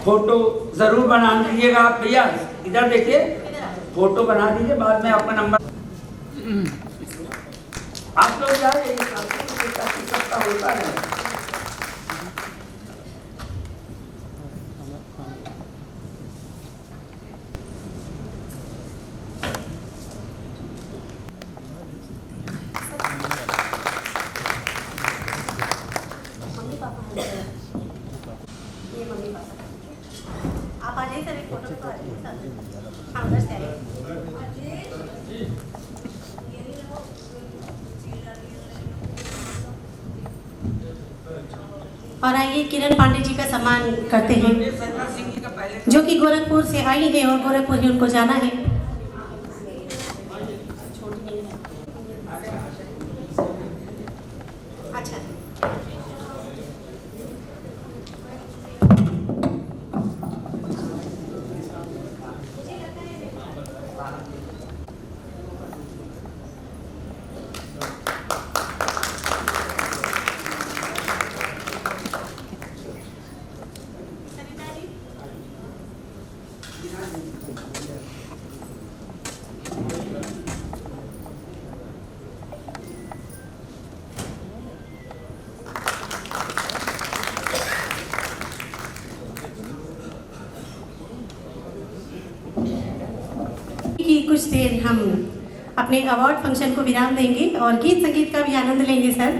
Photo जरूर बना दीजिएगा आप भैया, इधर देखिए, फोटो बना दीजिए, बाद में आपका नंबर आप लोग जाए सबका होता है। आप आ जाइए सर, एक फोटो तो आ जाइए सर। हाँ, उधर से आइए। और आइए किरण पांडे जी का सम्मान करते हैं, जो कि गोरखपुर से आई है और गोरखपुर ही उनको जाना है। अच्छा, कि कुछ देर हम अपने अवार्ड फंक्शन को विराम देंगे और गीत संगीत का भी आनंद लेंगे। सर,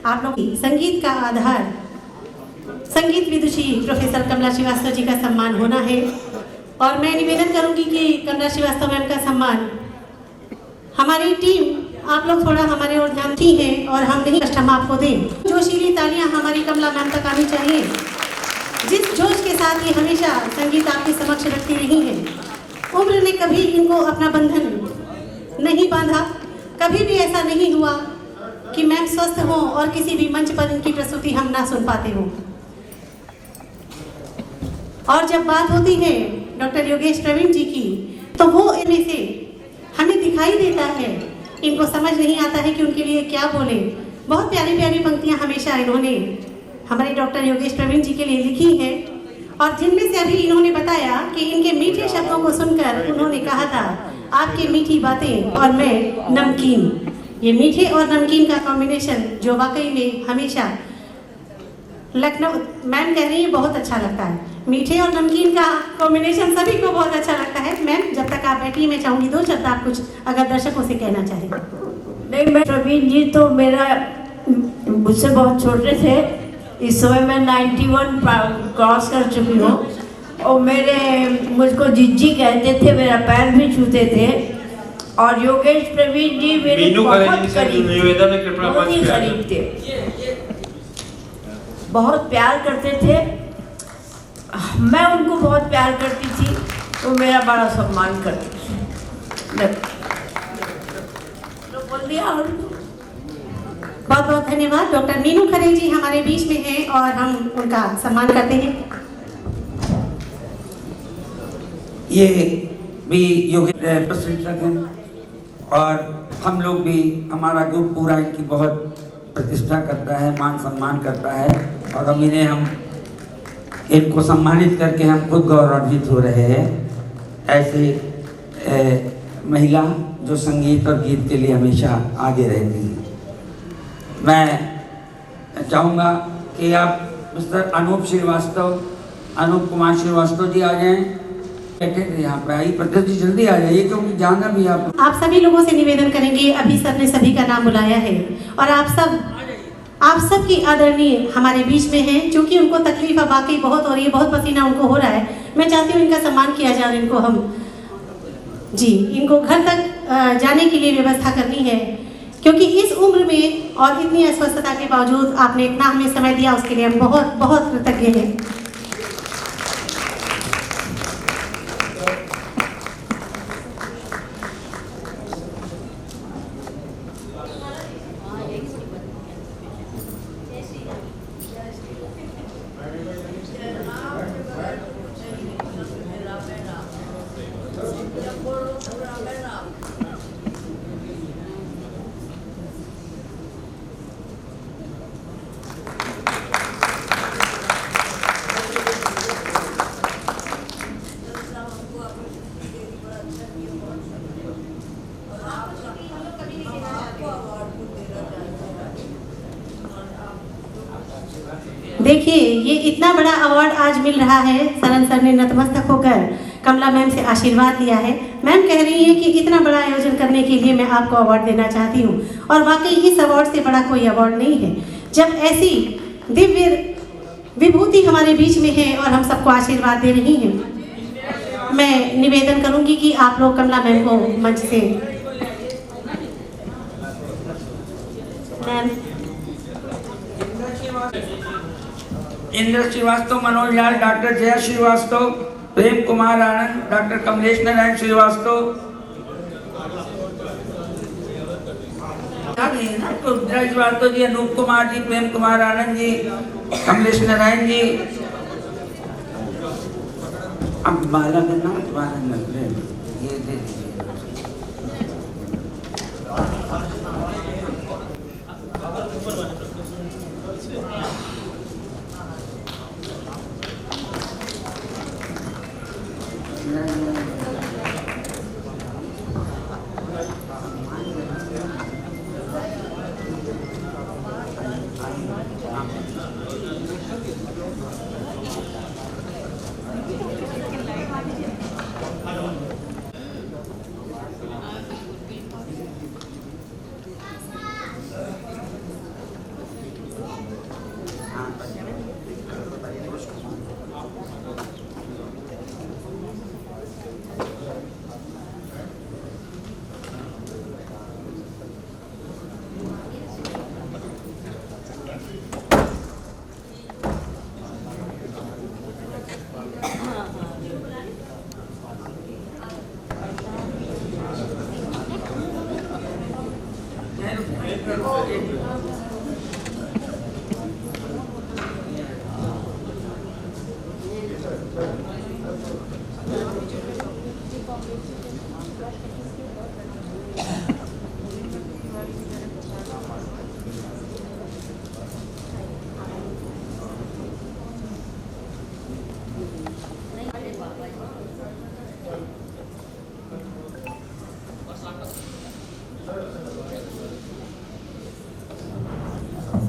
आप लोग संगीत का आधार संगीत विदुषी प्रोफेसर कमला श्रीवास्तव जी का सम्मान होना है और मैं निवेदन करूंगी कि कमला श्रीवास्तव मैम का सम्मान हमारी टीम, आप लोग थोड़ा हमारे ओर ध्यान दी है और हम नहीं कष्ट हम आपको दें। जोशीली तालियां हमारी कमला मैम तक आनी चाहिए, जिस जोश के साथ ये हमेशा संगीत आपके समक्ष रखती रही है। उम्र ने कभी इनको अपना बंधन नहीं बांधा, कभी भी ऐसा नहीं हुआ कि मैम स्वस्थ हो और किसी भी मंच पर इनकी प्रस्तुति हम ना सुन पाते हो। और जब बात होती है डॉक्टर योगेश प्रवीण जी की, तो वो इनमें से हमें दिखाई देता है, इनको समझ नहीं आता है कि उनके लिए क्या बोले। बहुत प्यारी प्यारी पंक्तियां हमेशा इन्होंने हमारे डॉक्टर योगेश प्रवीण जी के लिए लिखी है और जिनमें से अभी इन्होंने बताया कि इनके मीठे शब्दों को सुनकर उन्होंने कहा था, आपकी मीठी बातें और मैं नमकीन। ये मीठे और नमकीन का कॉम्बिनेशन जो वाकई में हमेशा लखनऊ मैम कह रही है बहुत अच्छा लगता है। मीठे और नमकीन का कॉम्बिनेशन सभी को बहुत अच्छा लगता है। मैम, जब तक आप बैठी, मैं चाहूँगी 2 शब्द आप कुछ अगर दर्शकों से कहना चाहें। नहीं, मैं प्रवीण जी तो मेरा मुझसे बहुत छोटे थे। इस समय मैं 91 क्रॉस कर चुकी हूँ और मुझको जिज्जी कहते थे, मेरा पैर भी छूते थे। और योगेश प्रवीण जी मेरे बहुत करीब थे, बहुत प्यार करते थे। मैं उनको बहुत प्यार करती थी, वो मेरा बड़ा सम्मान करती थी। तो बोल दिया। बहुत बहुत धन्यवाद। डॉक्टर मीनू खरे जी हमारे बीच में हैं और हम उनका सम्मान करते हैं। ये भी योगेश प्रशिक्षक हैं और हम लोग भी, हमारा ग्रुप पूरा इनकी बहुत प्रतिष्ठा करता है, मान सम्मान करता है और अब हम इनको सम्मानित करके हम खुद गौरवान्वित हो रहे हैं। ऐसे महिला जो संगीत और गीत के लिए हमेशा आगे रहती हैं। मैं चाहूँगा कि आप मिस्टर अनूप कुमार श्रीवास्तव जी आ जाएं। बैठे थे यहाँ पे, आइए प्रत्यक्ष जी जल्दी आ जाइए क्योंकि जाना भी आप सभी लोगों से निवेदन करेंगे, अभी सर ने सभी का नाम बुलाया है और आप सब की आदरणीय हमारे बीच में हैं। क्योंकि उनको तकलीफ अब वाकई बहुत हो रही है, बहुत पसीना उनको हो रहा है। मैं चाहती हूँ इनका सम्मान किया जाए और इनको इनको घर तक जाने के लिए व्यवस्था करनी है, क्योंकि इस उम्र में और इतनी अस्वस्थता के बावजूद आपने इतना हमें समय दिया, उसके लिए हम बहुत बहुत कृतज्ञ हैं। देखिए ये इतना बड़ा अवार्ड आज मिल रहा है, सरन सर ने नतमस्तक होकर कमला मैम से आशीर्वाद लिया है। मैम कह रही हैं कि इतना बड़ा आयोजन करने के लिए मैं आपको अवार्ड देना चाहती हूँ, और वाकई इस अवार्ड से बड़ा कोई अवार्ड नहीं है। जब ऐसी दिव्य विभूति हमारे बीच में है और हम सबको आशीर्वाद दे रही हैं, मैं निवेदन करूंगी कि आप लोग कमला मैम को मंच से मैम इंद्र श्रीवास्तव, मनोज लाल, डॉक्टर जया श्रीवास्तव, प्रेम कुमार आनंद, डॉक्टर कमलेश नारायण श्रीवास्तव, श्रीवास्तव जी, अनूप कुमार जी, प्रेम कुमार आनंद जी, कमलेश नारायण जी, अब माला ये दे दीजिए।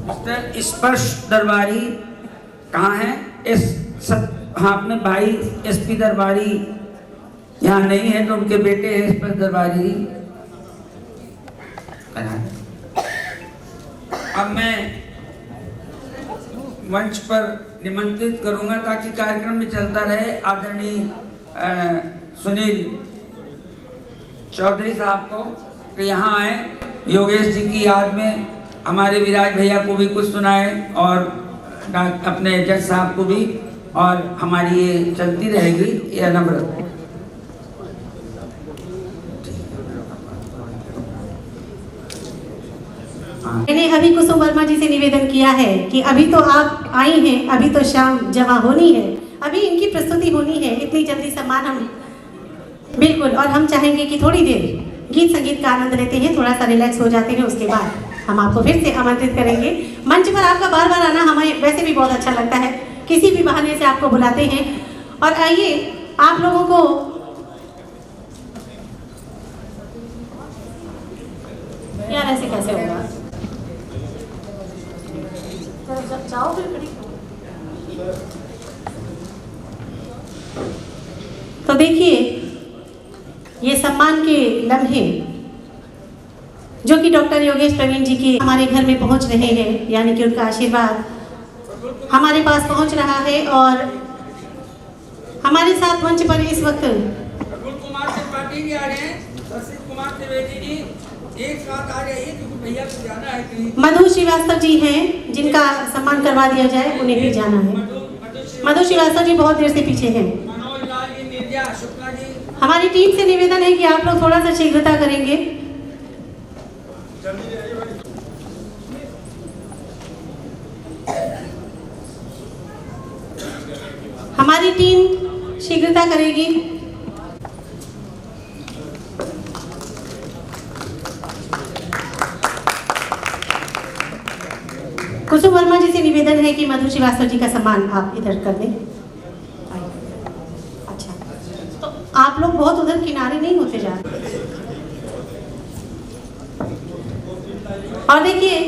मिस्टर स्पर्श दरबारी कहाँ है? हाँ, अपने भाई एसपी दरबारी यहाँ नहीं है, तो उनके बेटे हैं स्पर्श दरबारी। अब मैं मंच पर निमंत्रित करूंगा ताकि कार्यक्रम में चलता रहे आदरणीय सुनील चौधरी साहब को कि यहाँ आए, योगेश जी की याद में हमारे विराज भैया को भी कुछ सुनाए और अपने जज साहब को भी, और हमारी ये चलती रहेगी ये नम्र। मैंने अभी कुसुम वर्मा जी से निवेदन किया है कि अभी तो आप आई हैं, अभी तो शाम जमा होनी है, अभी इनकी प्रस्तुति होनी है, इतनी जल्दी सम्मान हम बिल्कुल, और हम चाहेंगे कि थोड़ी देर गीत संगीत का आनंद लेते हैं, थोड़ा सा रिलैक्स हो जाते हैं, उसके बाद हम आपको फिर से आमंत्रित करेंगे। मंच पर आपका बार बार आना हमें वैसे भी बहुत अच्छा लगता है, किसी भी बहाने से आपको बुलाते हैं। और आइए आप लोगों को यार ऐसे कैसे होगा, जब जाओ फिर। तो देखिए ये सम्मान के लम्हे जो कि डॉक्टर योगेश प्रवीण जी की हमारे घर में पहुंच रहे हैं, यानी कि उनका आशीर्वाद हमारे पास पहुंच रहा है। और हमारे साथ मंच पर इस वक्त कुमार त्रिपाठी जी आ रहे हैं, कुमार त्रिवेदी जी एक साथ आ रहे हैं, क्योंकि भैया को जाना है कहीं। मधु श्रीवास्तव जी हैं, जिनका सम्मान करवा दिया जाए, उन्हें भी जाना है। मधु श्रीवास्तव जी बहुत देर से पीछे हैं। मनोज लाल जी, मिर्जा शुक्ला जी। हमारी टीम से निवेदन है कि आप लोग थोड़ा सा शीघ्रता करेंगे। हमारी टीम शीघ्रता करेगी। कुसुम वर्मा जी से निवेदन है कि मधु श्रीवास्तव जी का सम्मान आप इधर कर दें। अच्छा, तो आप लोग बहुत उधर किनारे नहीं होते जा रहे। और देखिए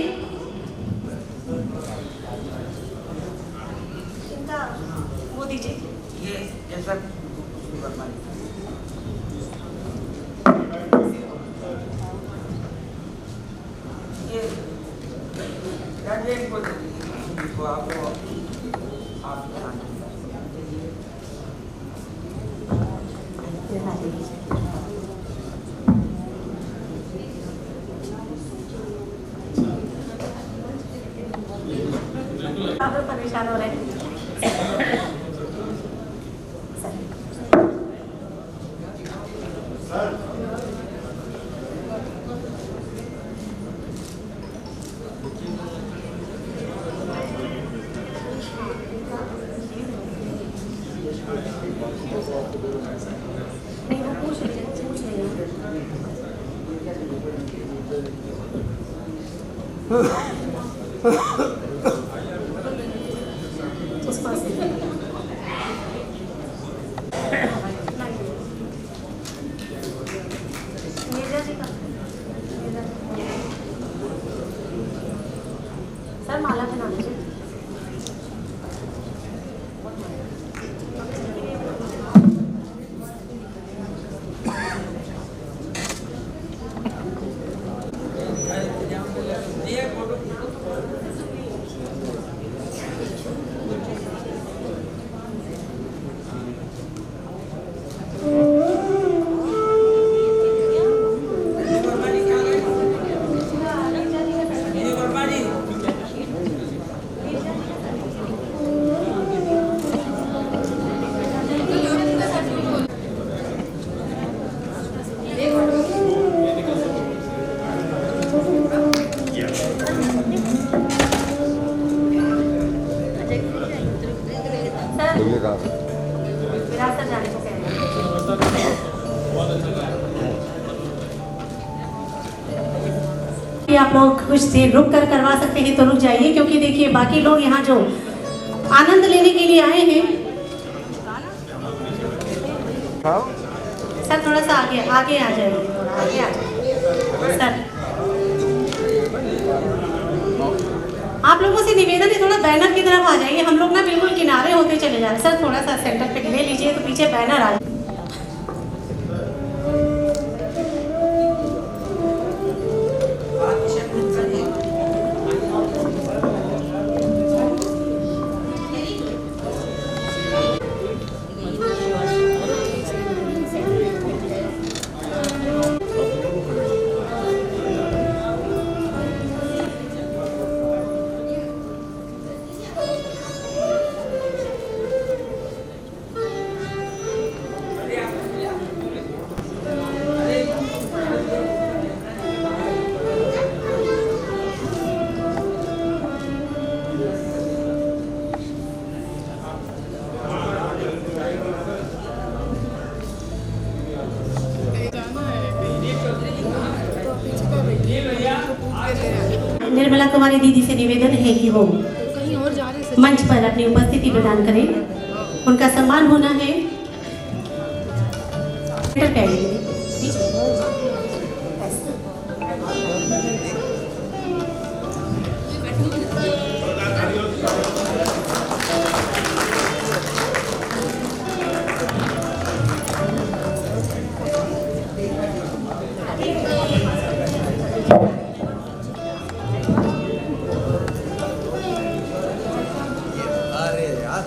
दीजिए। ये सब वर्मा जी। ये ग्रेजुएट को दे दीजिए, इसको आपको आप आप लोग परेशान हो रहे हैं। नहीं, वो पूछ रही उस पास से। नीरजा जी का सर माला बना दीजिए। विरासत जाने को कह रहे हैं। आप लोग कुछ देर रुक कर करवा सकते हैं तो रुक जाइए, क्योंकि देखिए बाकी लोग यहाँ जो आनंद लेने के लिए आए हैं। सर थोड़ा सा आगे आगे आ जाइए, थोड़ा आगे आ जाइए सर। आप लोगों से निवेदन है, थोड़ा बैनर की तरफ आ जाइए। हम लोग ना बिल्कुल किनारे होते चले जा रहे हैं। सर थोड़ा सा सेंटर पे ले लीजिए तो पीछे बैनर आ जाए। निर्मला कुमारी दीदी से निवेदन है कि वो मंच पर अपनी उपस्थिति प्रदान करें। उनका सम्मान होना है।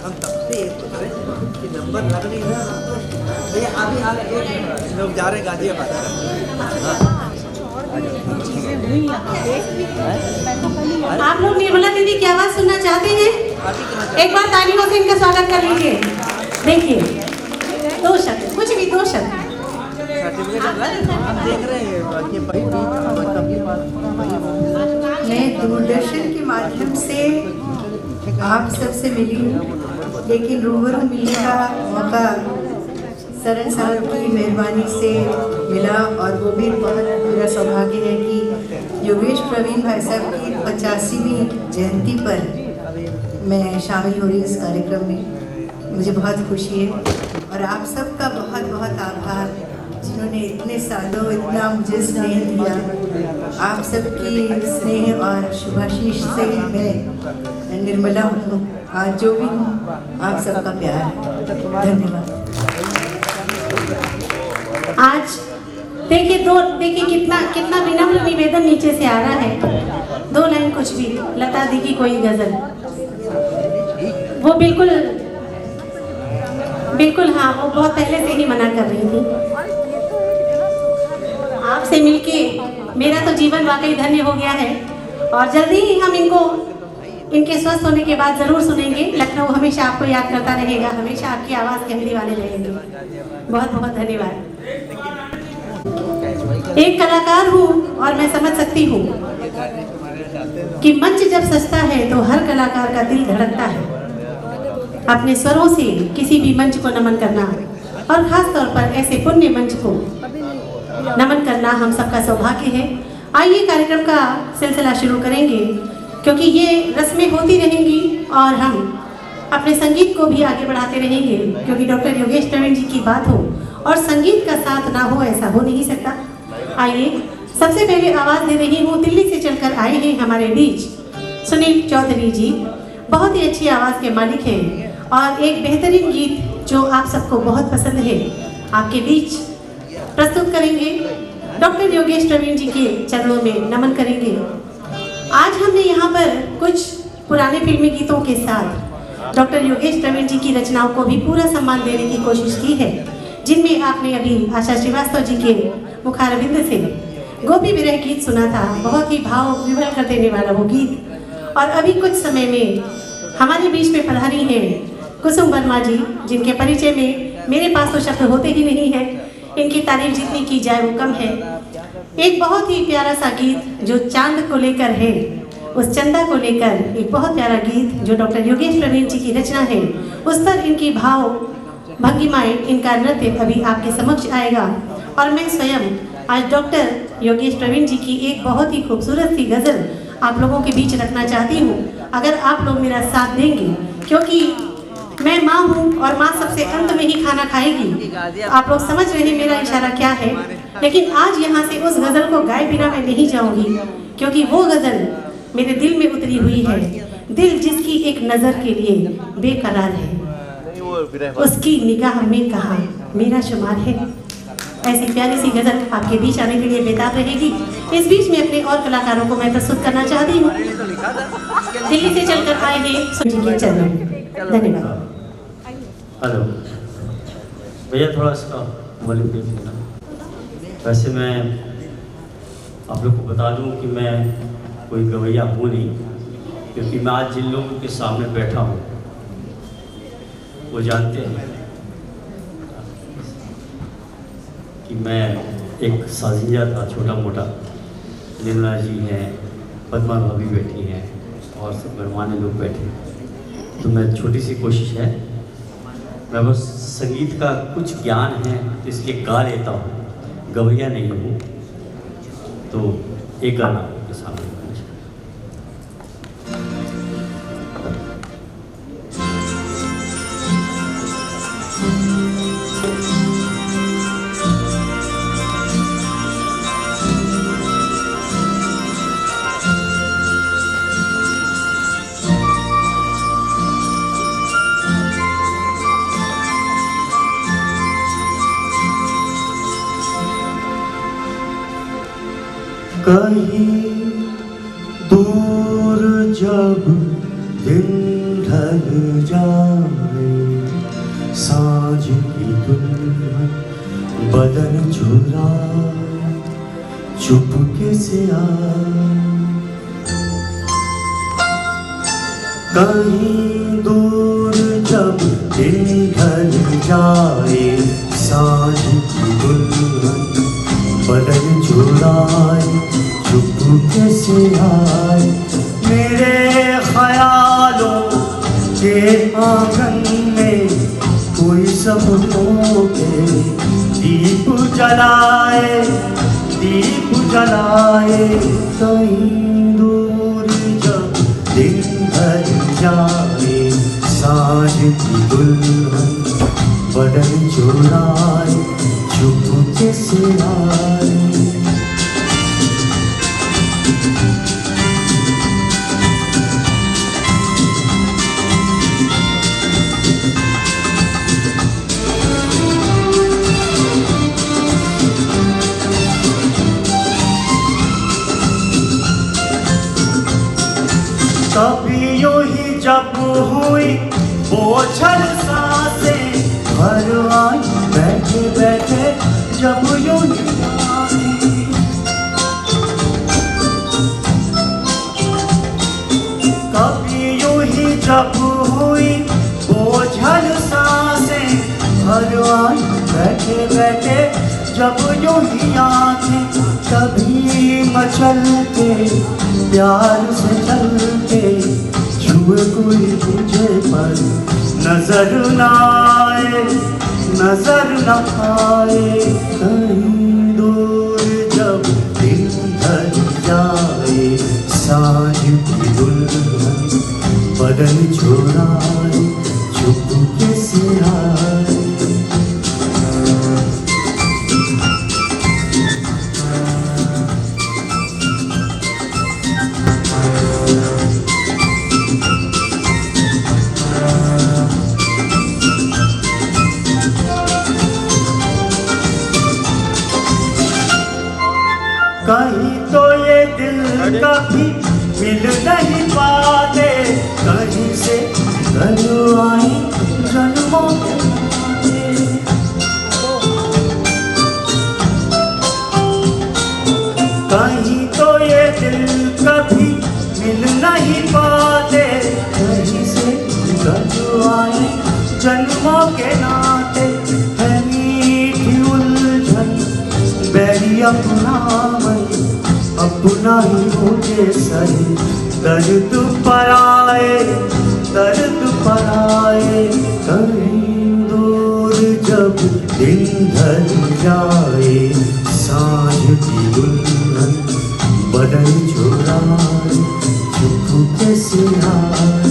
हम तब से ये सोच रहे हैं कि नंबर लग नहीं रहा। भैया अभी आ रहे लोग जा रहे हैं गाजियाबाद। आप लोग निर्मला दीदी की आवाज़ सुनना चाहते हैं? एक बार तालियों से इनका स्वागत कर लीजिए। देखिए 2 शब्द, कुछ भी 2 शब्द। हम देख रहे हैं मैं दूरदर्शन के माध्यम से आप सबसे मिली हूँ, लेकिन रूबरू मिलने का मौका सरन साहब की मेहरबानी से मिला। और वो भी बहुत मेरा सौभाग्य है कि योगेश प्रवीण भाई साहब की 85वीं जयंती पर मैं शामिल हो रही इस कार्यक्रम में। मुझे बहुत खुशी है और आप सबका बहुत बहुत आभार जिन्होंने इतने सालों इतना मुझे स्नेह दिया। आप सबकी स्नेह और शुभाशीष से मैं निर्मला हूँ। आज जो भी हूँ आप सबका प्यार है। धन्यवाद। आज देखिए कितना विनम्र निवेदन नीचे से आ रहा है। 2 लाइन कुछ भी, लता दी की कोई गजल, वो बिल्कुल हाँ, वो बहुत पहले से ही मना कर रही थी। आपसे मिलके मेरा तो जीवन वाकई धन्य हो गया है और जल्दी ही हम इनके स्वस्थ होने के बाद जरूर सुनेंगे। लखनऊ हमेशा आपको याद करता रहेगा, हमेशा आपकी आवाज़ कहने वाले रहेंगे। बहुत बहुत धन्यवाद। एक कलाकार हूँ और मैं समझ सकती हूँ कि मंच जब सजता है तो हर कलाकार का दिल धड़कता है। अपने स्वरों से किसी भी मंच को नमन करना और खास तौर पर ऐसे पुण्य मंच को नमन करना हम सबका सौभाग्य है। आइए कार्यक्रम का सिलसिला शुरू करेंगे, क्योंकि ये रस्में होती रहेंगी और हम अपने संगीत को भी आगे बढ़ाते रहेंगे, क्योंकि डॉक्टर योगेश प्रवीण जी की बात हो और संगीत का साथ ना हो, ऐसा हो नहीं सकता। आइए सबसे पहले आवाज़ दे रही हूँ, दिल्ली से चलकर आए हैं हमारे बीच सुनील चौधरी जी। बहुत ही अच्छी आवाज़ के मालिक हैं और एक बेहतरीन गीत जो आप सबको बहुत पसंद है आपके बीच प्रस्तुत करेंगे। डॉक्टर योगेश प्रवीण जी के चरणों में नमन करेंगे। आज हमने यहाँ पर कुछ पुराने फिल्मी गीतों के साथ डॉक्टर योगेश प्रवीण जी की रचनाओं को भी पूरा सम्मान देने की कोशिश की है, जिनमें आपने अभी आशा श्रीवास्तव जी के मुखारविंद से गोपी विरह गीत सुना था। बहुत ही भाव विभल कर देने वाला वो गीत। और अभी कुछ समय में हमारे बीच में पधारी हैं कुसुम वर्मा जी, जिनके परिचय में मेरे पास तो शब्द होते ही नहीं है। इनकी तारीफ जितनी की जाए वो कम है। एक बहुत ही प्यारा सा गीत जो चांद को लेकर है, उस चंदा को लेकर एक बहुत प्यारा गीत जो डॉक्टर योगेश प्रवीण जी की रचना है, उस पर इनकी भाव भंगिमाएं, इनका नृत्य अभी आपके समक्ष आएगा। और मैं स्वयं आज डॉक्टर योगेश प्रवीण जी की एक बहुत ही खूबसूरत सी गज़ल आप लोगों के बीच रखना चाहती हूँ, अगर आप लोग मेरा साथ देंगे, क्योंकि मैं माँ हूँ और माँ सबसे अंत में ही खाना खाएगी। आप लोग समझ रहे हैं मेरा इशारा क्या है। लेकिन आज यहाँ से उस गज़ल को गाए बिना मैं नहीं जाऊँगी, क्योंकि वो गज़ल मेरे दिल में उतरी हुई है। दिल जिसकी एक नज़र के लिए बेकरार है, उसकी निगाह में कहाँ मेरा शुमार है। ऐसी प्यारी सी गज़ल आपके बीच आने के लिए बेताब रहेगी। इस बीच में अपने और कलाकारों को मैं प्रस्तुत करना चाहती हूँ। दिल्ली से चलकर आए हैं सुनील के चरणों में। धन्यवाद। हेलो भैया, थोड़ा इसका वॉल्यूम देख लेना। वैसे मैं आप लोग को बता दूं कि मैं कोई गवैया हूँ नहीं, क्योंकि मैं आज जिन लोगों के सामने बैठा हूँ वो जानते हैं कि मैं एक साजिया था, छोटा मोटा। निर्मला जी हैं, पद्मा भाभी बैठी हैं और सब गणमान्य लोग बैठे हैं। तो मैं छोटी सी कोशिश है, मैं बस संगीत का कुछ ज्ञान है इसलिए गा लेता हूँ, गवैया नहीं हूँ। तो एक गाना आपके सामने कहीं दूर जब दिन ढल जाए, सांझ की दुल्हन बदन चुराए चुपके से आए। कहीं दूर जब दिन ढल जाए, सांझ की दुल्हन बदन चुराए चुपके से आए। मेरे ख्यालों के आंगन में कोई सपनों के दीप जलाए, दीप जलाए। कहीं दूर जब दिन ढल जाए, सांझ की दुल्हन बदन चुराए चुपके से आए। हर आई बैठे बैठे जब यूं ही आती, कभी यूं ही जब हुई बोझल सांसें, हर आई बैठे बैठे जब यूं ही आंखें, कभी मचलते प्यार से चलते छुए कोई तुझे पर नजर न आए, नजर न आए। कहीं दूर जब दिन ढल जाए, साँझ की दुल्हन बदन छोड़ाए, चुपके से आए। कहीं तो ये दिल कभी मिल नहीं पाते, कहीं से कल आई जन्मों के नाते। कहीं तो ये दिल कभी मिल नहीं पाते, कहीं से कल आई जन्मों के नाते। है मीठी उलझन बैरी अपना मन, अपना ही मुझे सही दर्द पर आए, दर्द पर आए। कहीं दूर जब दिन ढल जाए, साँझ की दुल्हन बदन चुराए, चुपके से आए।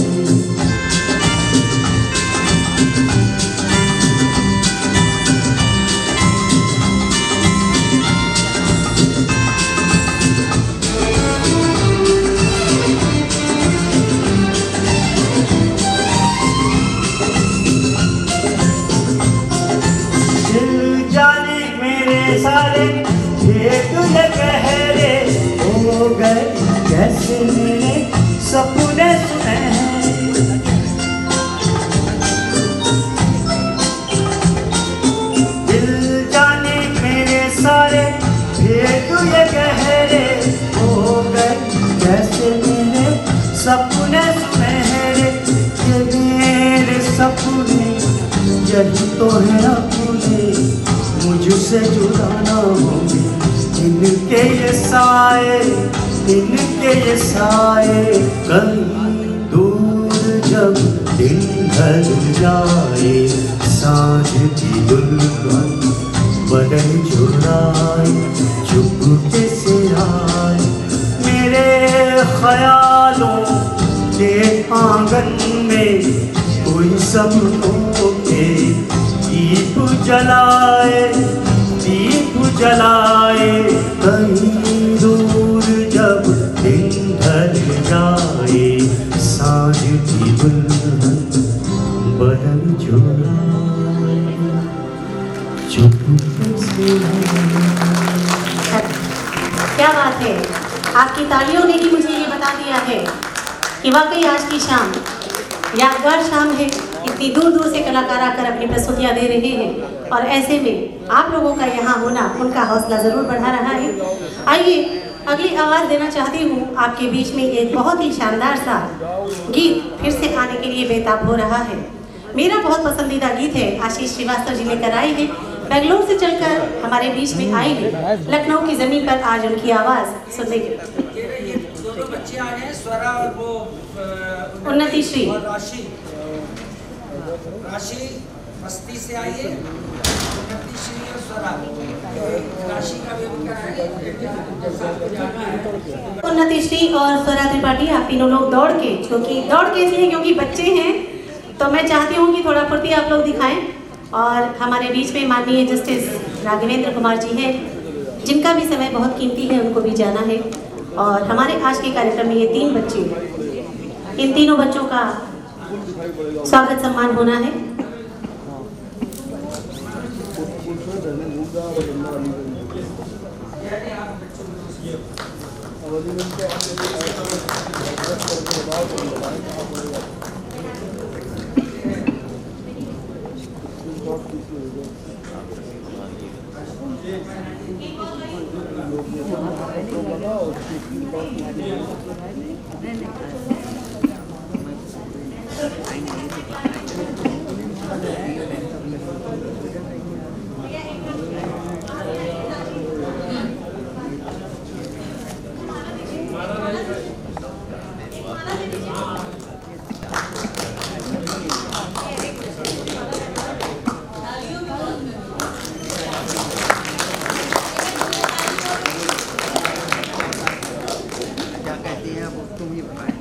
सारे भेद ये गहरे हो गए, कैसे मेरे सपने सुनहरे। दिल जाने मेरे सारे भेद ये गहरे हो गए, कैसे मेरे सपने सुनहरे। ये मेरे सपने यही तो है अपने, मुझसे जुदा ना होंगे इनके ये साए, इनके ये साए। कहीं दूर जब दिन ढल जाए, साँझ की दुल्हन बदन चुराए, चुपके से आए। मेरे ख्यालों के आंगन में कोई सपनों के दीप जलाए, दीप जलाए। कहीं दूर जब दिन ढल जाए, साँझ की दुल्हन बदन चुराए, चुपके से आए। क्या बात है, आपकी तालियों ने ही मुझे ये बता दिया है कि वाकई आज की शाम यादगार शाम है। इतनी दूर दूर से कलाकार आकर अपनी प्रस्तुतियाँ दे रहे हैं और ऐसे में आप लोगों का यहाँ होना उनका हौसला ज़रूर बढ़ा रहा है। आइए अगली आवाज़ देना चाहती हूँ आपके बीच में। एक बहुत ही शानदार सा गीत फिर से आने के लिए बेताब हो रहा है। मेरा बहुत पसंदीदा गीत है, आशीष श्रीवास्तव जी लेकर आए हैं। बेंगलोर से चलकर हमारे बीच में आई है, लखनऊ की ज़मीन पर आज उनकी आवाज़ सुनने की। दोनों बच्चे आ गए, स्वरा और वो उन्नति श्री और राशि। राशि मस्ती से आई है, उन्नति श्री और स्वरा। राशि का भी कराना है। उन्नति श्री और स्वरा त्रिपाठी, आप तीनों लोग दौड़ के, दौड़ के इसलिए क्योंकि बच्चे हैं तो मैं चाहती हूँ कि थोड़ा फुर्ती आप लोग दिखाएं। और हमारे बीच में माननीय जस्टिस राघवेंद्र कुमार जी हैं, जिनका भी समय बहुत कीमती है, उनको भी जाना है। और हमारे आज के कार्यक्रम में ये 3 बच्चे, इन तीनों बच्चों का स्वागत सम्मान होना है। क्या कहती हैं वो तुम ही बताएं।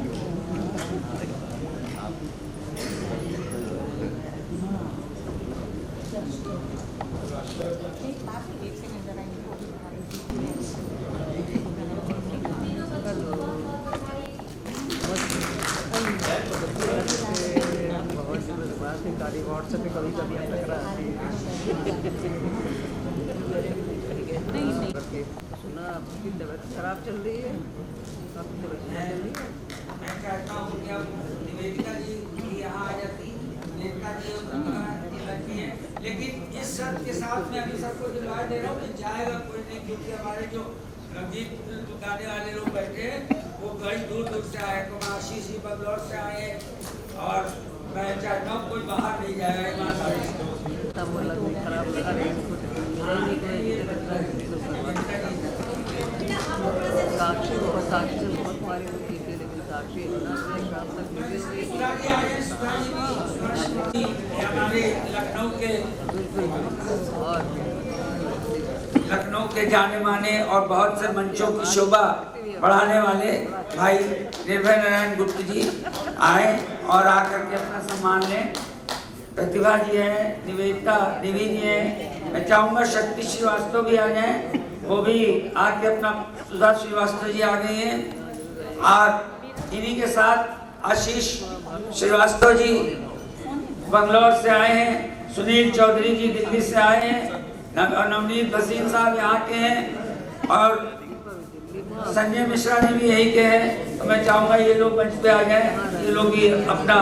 गाड़ी व्हाट्सएप पे कभी कभी हम टकरा आती है। सुना आपकी तबीयत खराब चल रही है, आपकी तबीयत खराब चल रही है। मैं चाहता हूँ कि अब निवेदिका जी यहाँ आ जाती, निवेदिका जी लगती हैं, लेकिन इस शर्त के साथ मैं अभी सबको दिलवा दे रहा हूँ कि जाएगा कोई नहीं, क्योंकि हमारे जो रंगीत गाने वाले लोग बैठे हैं वो बड़ी दूर दूर से आए, तो आशीष जी बंगलौर से आए, और मैं चाहता हूँ कोई बाहर नहीं जाएगा ईमानदारी से। तब वो लग खराब लगा रही साक्षी बहुत मारी होती थी, लेकिन साक्षी शाम तक हमारे लखनऊ के जाने माने और बहुत से मंचों की शोभा बढ़ाने वाले भाई निर्भय नारायण गुप्त जी आए और आकर के अपना सम्मान लें। प्रतिभा जी है, निवेदिता देवी जी है, मैं चाहूँगा शक्ति श्रीवास्तव भी आ जाए, वो भी आके अपना, सुधा श्रीवास्तव जी आ गई हैं, और इन्हीं के साथ आशीष श्रीवास्तव जी बंगलौर से आए हैं, सुनील चौधरी जी दिल्ली से आए हैं, नवनीत भसीन साहब यहाँ के हैं, और संजय मिश्रा ने भी यही के हैं। तो मैं चाहूँगा ये लोग मंच पे आ जाए, ये लोग भी अपना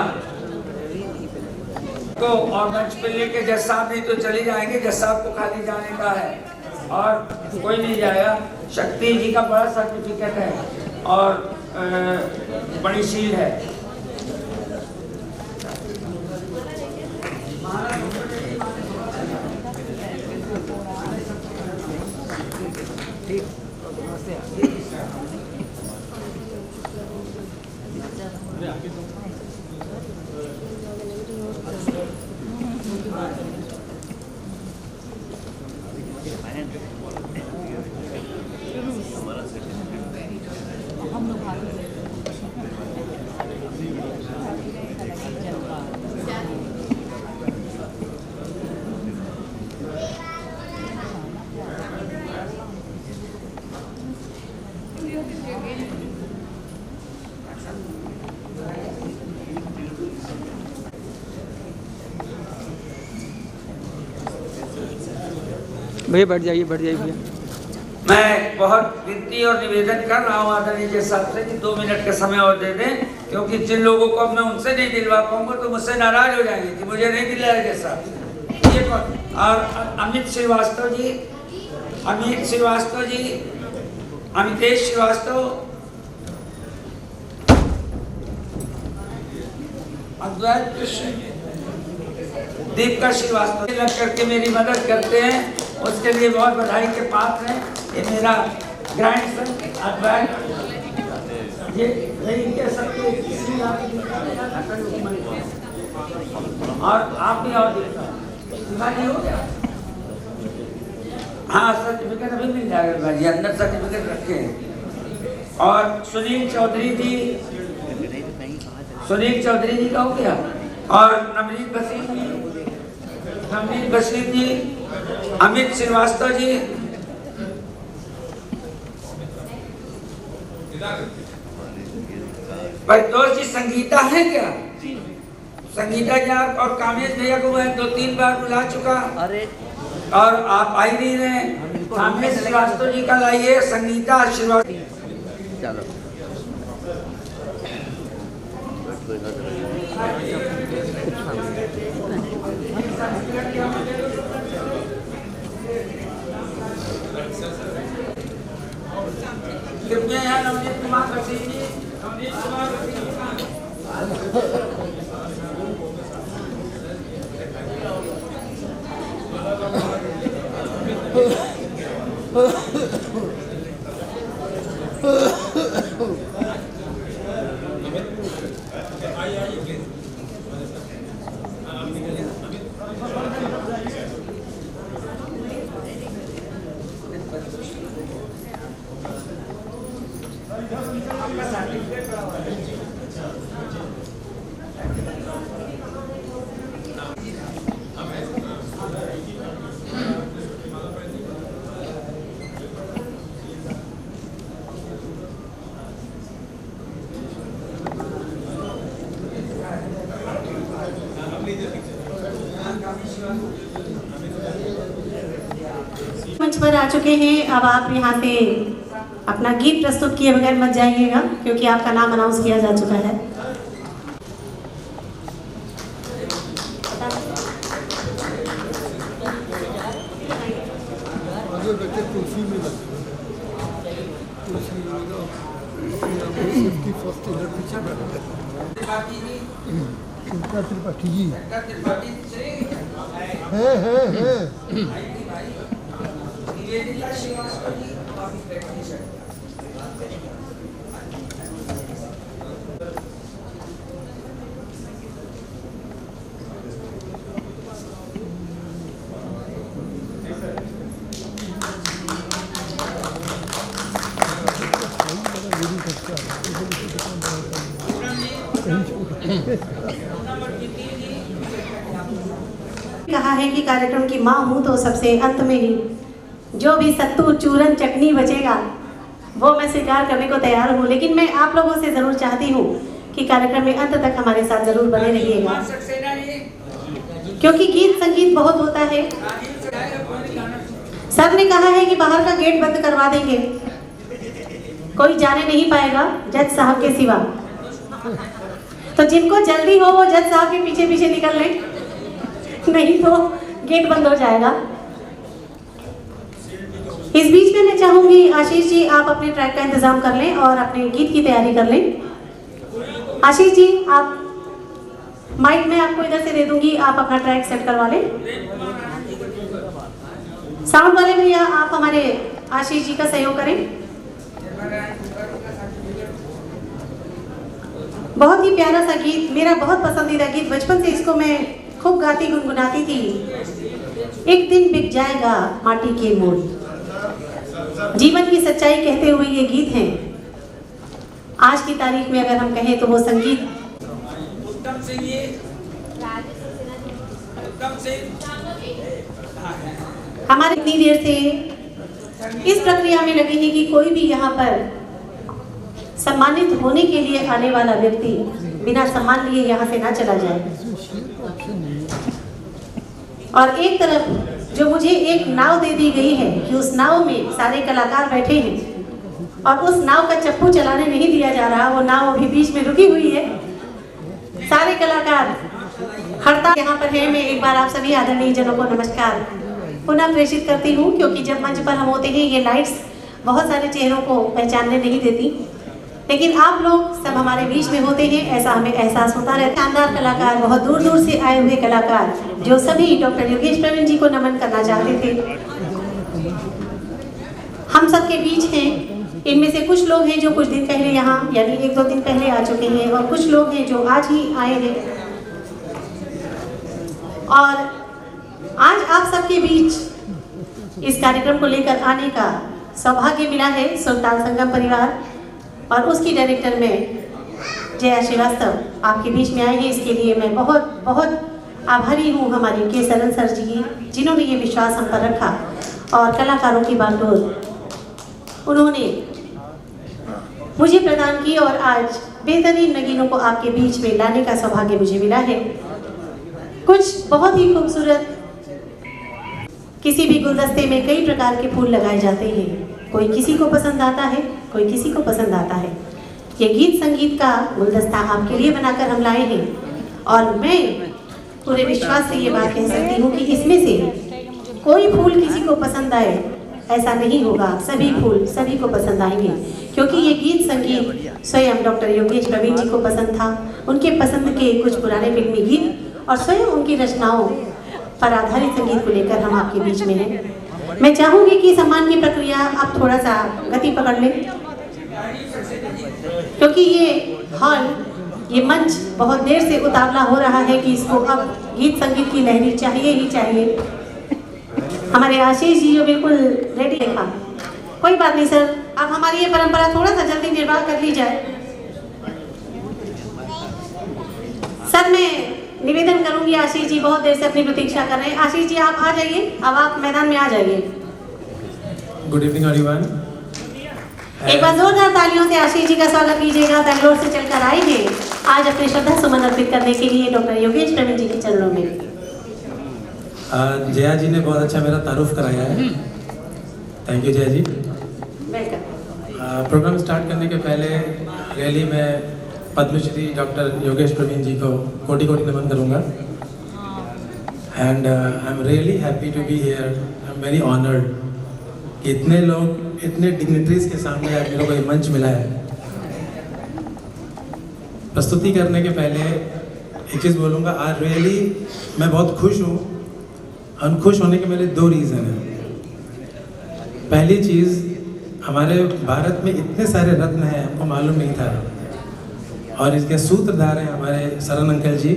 को और मंच पे लेके जज साहब नहीं तो चले जाएंगे, जज साहब को खाली जाने का है और कोई नहीं जाएगा। शक्ति जी का बड़ा सर्टिफिकेट है और बड़ी शील है। भैया बैठ जाइए भैया। मैं बहुत विनती और निवेदन कर रहा हूँ आदरणीय जी साहब से कि 2 मिनट का समय और दे दें, क्योंकि जिन लोगों को अब मैं उनसे नहीं दिलवा पाऊंगा तो मुझसे नाराज हो जाएंगे कि मुझे नहीं दिलाया जैसा। ये और अमित श्रीवास्तव जी, अमितेश श्रीवास्तव, अद्वैत कृष्ण, दीपिका श्रीवास्तव लग करके मेरी मदद करते हैं, उसके लिए बहुत बधाई के पात्र हैं। ये मेरा ग्रैंडसन अद्वैत, ये कह सकते और आप भी और हो गया। हाँ, सर्टिफिकेट अभी मिल जाएगा भाई, अंदर सर्टिफिकेट रखे हैं। और सुनील चौधरी जी का हो गया, और नवनीत भसीन जी, अमित श्रीवास्तव जी, परितोष जी संगीता है क्या? संगीता जी और कामेश भैया को मैं 2-3 बार बुला चुका, अरे और आप आई नहीं रहे। कामेश श्रीवास्तव जी का लाइए, संगीता श्रीवास्तव। चलो नवनीत कुमार बख्शी जी, नवनीत कुमार बख्शी मंच पर आ चुके हैं। अब आप यहाँ से अपना गीत प्रस्तुत किए बगैर मत जाइएगा, क्योंकि आपका नाम अनाउंस किया जा चुका है। त्रिपाठी जी कहा है कि कार्यक्रम की माँ हूँ तो सबसे अंत में ही जो भी सत्तू चूरन चटनी बचेगा वो मैं स्वीकार करने को तैयार हूँ, लेकिन मैं आप लोगों से जरूर चाहती हूँ कि कार्यक्रम में अंत तक हमारे साथ जरूर बने रहिएगा, क्योंकि गीत संगीत बहुत होता है। सर ने कहा है कि बाहर का गेट बंद करवा देंगे, कोई जाने नहीं पाएगा जज साहब के सिवा। तो जिनको जल्दी हो वो जज साहब के पीछे पीछे निकल लें, नहीं तो गेट बंद हो जाएगा। इस बीच में मैं चाहूंगी आशीष जी आप अपने ट्रैक का इंतजाम कर लें और अपने गीत की तैयारी कर लें। आशीष जी आप माइक में आपको इधर से दे दूंगी, आप अपना ट्रैक सेट करवा लें। साउंड वाले भैया आप हमारे आशीष जी का सहयोग करें। बहुत ही प्यारा सा गीत, मेरा बहुत पसंदीदा गीत, बचपन से इसको मैं खूब गाती गुनगुनाती थी। एक दिन बिक जाएगा माटी के मोल, जीवन की सच्चाई कहते हुए ये गीत है। आज की तारीख में अगर हम कहें तो वो संगीत उत्तम सिंह जी, उत्तम सिंह हमारे इतनी देर से इस प्रक्रिया में लगे हैं कि कोई भी यहाँ पर सम्मानित होने के लिए आने वाला व्यक्ति बिना सम्मान लिए यहाँ से ना चला जाए। और एक तरफ जो मुझे एक नाव दे दी गई है कि उस नाव में सारे कलाकार बैठे हैं और उस नाव का चप्पू चलाने नहीं दिया जा रहा, वो नाव अभी बीच में रुकी हुई है। सारे कलाकार हड़ताल यहाँ पर है। मैं एक बार आप सभी आदरणीय जनों को नमस्कार पुनः प्रेषित करती हूँ, क्योंकि जब मंच पर हम होते हैं ये लाइट्स बहुत सारे चेहरों को पहचानने नहीं देती, लेकिन आप लोग सब हमारे बीच में होते हैं, ऐसा हमें एहसास होता रहता है। शानदार कलाकार, बहुत दूर दूर से आए हुए कलाकार, जो सभी डॉक्टर योगेश प्रवीण जी को नमन करना चाहते थे, हम सब के बीच हैं। इनमें से कुछ लोग हैं जो कुछ दिन पहले यहाँ यानी 1-2 दिन पहले आ चुके हैं, और कुछ लोग हैं जो आज ही आए हैं। और आज आप सबके बीच इस कार्यक्रम को लेकर आने का सौभाग्य मिला है सुल्तान संगम परिवार और उसकी डायरेक्टर में जया श्रीवास्तव आपके बीच में आए हैं। इसके लिए मैं बहुत बहुत आभारी हूँ हमारे के सरन सर जी की, जिन्होंने ये विश्वास हम पर रखा और कलाकारों की बागडोर उन्होंने मुझे प्रदान की, और आज बेहतरीन नगीनों को आपके बीच में लाने का सौभाग्य मुझे मिला है। कुछ बहुत ही खूबसूरत, किसी भी गुलदस्ते में कई प्रकार के फूल लगाए जाते हैं, कोई किसी को पसंद आता है, कोई किसी को पसंद आता है। ये गीत संगीत का गुलदस्ता आपके लिए बनाकर हम लाए हैं, और मैं पूरे विश्वास से ये बात कह सकती हूँ कि इसमें से कोई फूल किसी को पसंद आए ऐसा नहीं होगा। सभी फूल सभी को पसंद आएंगे, क्योंकि ये गीत संगीत स्वयं डॉक्टर योगेश प्रवीण जी को पसंद था। उनके पसंद के कुछ पुराने फिल्मी गीत और स्वयं उनकी रचनाओं पर आधारित संगीत को लेकर हम आपके बीच में हैं। मैं चाहूँगी कि सम्मान की प्रक्रिया आप थोड़ा सा गति पकड़ लें, क्योंकि ये हॉल, ये मंच बहुत देर से उतावला हो रहा है कि इसको अब गीत संगीत की लहरी चाहिए ही चाहिए। हमारे आशीष जी जो बिल्कुल रेडी देखा, कोई बात नहीं सर, अब हमारी ये परंपरा थोड़ा सा जल्दी निर्वाह कर ली जाए। सर मैं निवेदन करूंगी, आशीष जी बहुत देर से अपनी प्रतीक्षा कर रहे हैं। आशीष जी आप आ जाइए, अब आप मैदान में आ जाइए। Good evening everyone. एक बार जोरदार तालियों से आशीष जी का स्वागत कीजिएगा। बेंगलोर से चलकर आए हैं आज अपने श्रद्धा सुमन अर्पित करने के लिए डॉक्टर योगेश प्रवीण जी के चरणों में। जया जी ने बहुत अच्छा मेरा तारुफ कराया है, thank you Jaya ji. Welcome. Program start करने के पहले रियली मैं पद्मश्री डॉक्टर योगेश प्रवीण जी को कोटि कोटि नमन करूँगा। And I am really happy to be here, I am very honoured कि इतने लोग, इतने डिग्निटरीज के सामने आज मेरे को ये मंच मिला है। प्रस्तुति करने के पहले एक चीज़ बोलूँगा, आज रियली मैं बहुत खुश हूँ। और खुश होने के मेरे दो रीज़न हैं। पहली चीज़, हमारे भारत में इतने सारे रत्न हैं, हमको मालूम नहीं था, और इसके सूत्रधार हैं हमारे सरन अंकल जी,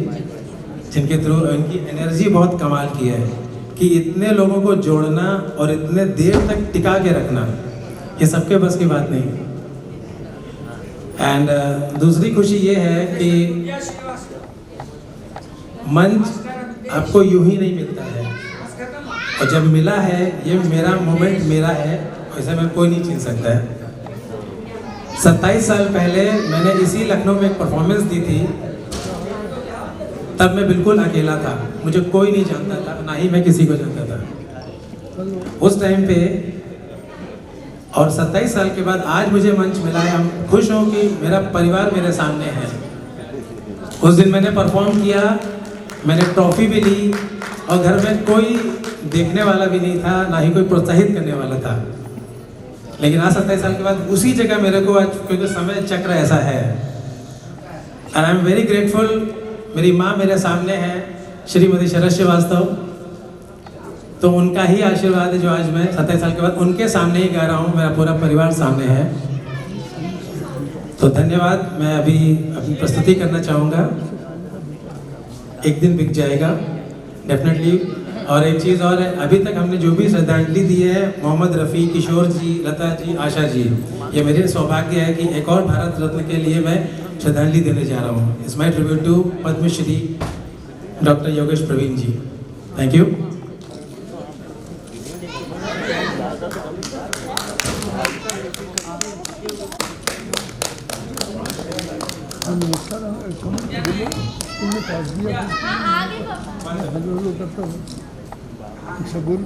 जिनके थ्रू उनकी एनर्जी बहुत कमाल की है कि इतने लोगों को जोड़ना और इतने देर तक टिका के रखना, ये सबके बस की बात नहीं। एंड दूसरी खुशी ये है कि मंच आपको यूं ही नहीं मिलता है, और जब मिला है, ये मेरा मोमेंट मेरा है, वैसे मैं कोई नहीं छीन सकता है। 27 साल पहले मैंने इसी लखनऊ में एक परफॉर्मेंस दी थी, तब मैं बिल्कुल अकेला था, मुझे कोई नहीं जानता था, ना ही मैं किसी को जानता था उस टाइम पे। और 27 साल के बाद आज मुझे मंच मिला है, हम खुश हूँ कि मेरा परिवार मेरे सामने है। उस दिन मैंने परफॉर्म किया, मैंने ट्रॉफी भी ली, और घर में कोई देखने वाला भी नहीं था, ना ही कोई प्रोत्साहित करने वाला था। लेकिन आज 27 साल के बाद उसी जगह मेरे को आज, क्योंकि समय चक्र ऐसा है, and I am very grateful. मेरी माँ मेरे सामने है, श्रीमती शरद श्रीवास्तव, तो उनका ही आशीर्वाद है जो आज मैं 27 साल के बाद उनके सामने ही गा रहा हूँ, मेरा पूरा परिवार सामने है, तो धन्यवाद। मैं अभी अपनी प्रस्तुति करना चाहूँगा। एक दिन बिक जाएगा डेफिनेटली। और एक चीज़ और है, अभी तक हमने जो भी श्रद्धांजलि दी है, मोहम्मद रफ़ी, किशोर जी, लता जी, आशा जी, ये मेरे सौभाग्य है कि एक और भारत रत्न के लिए मैं श्रद्धांजलि देने जा रहा हूँ। It's my tribute to Padmashri doctor Yogesh Praveen ji. Thank you. तुमने पास दिया करता हूँ सबूर।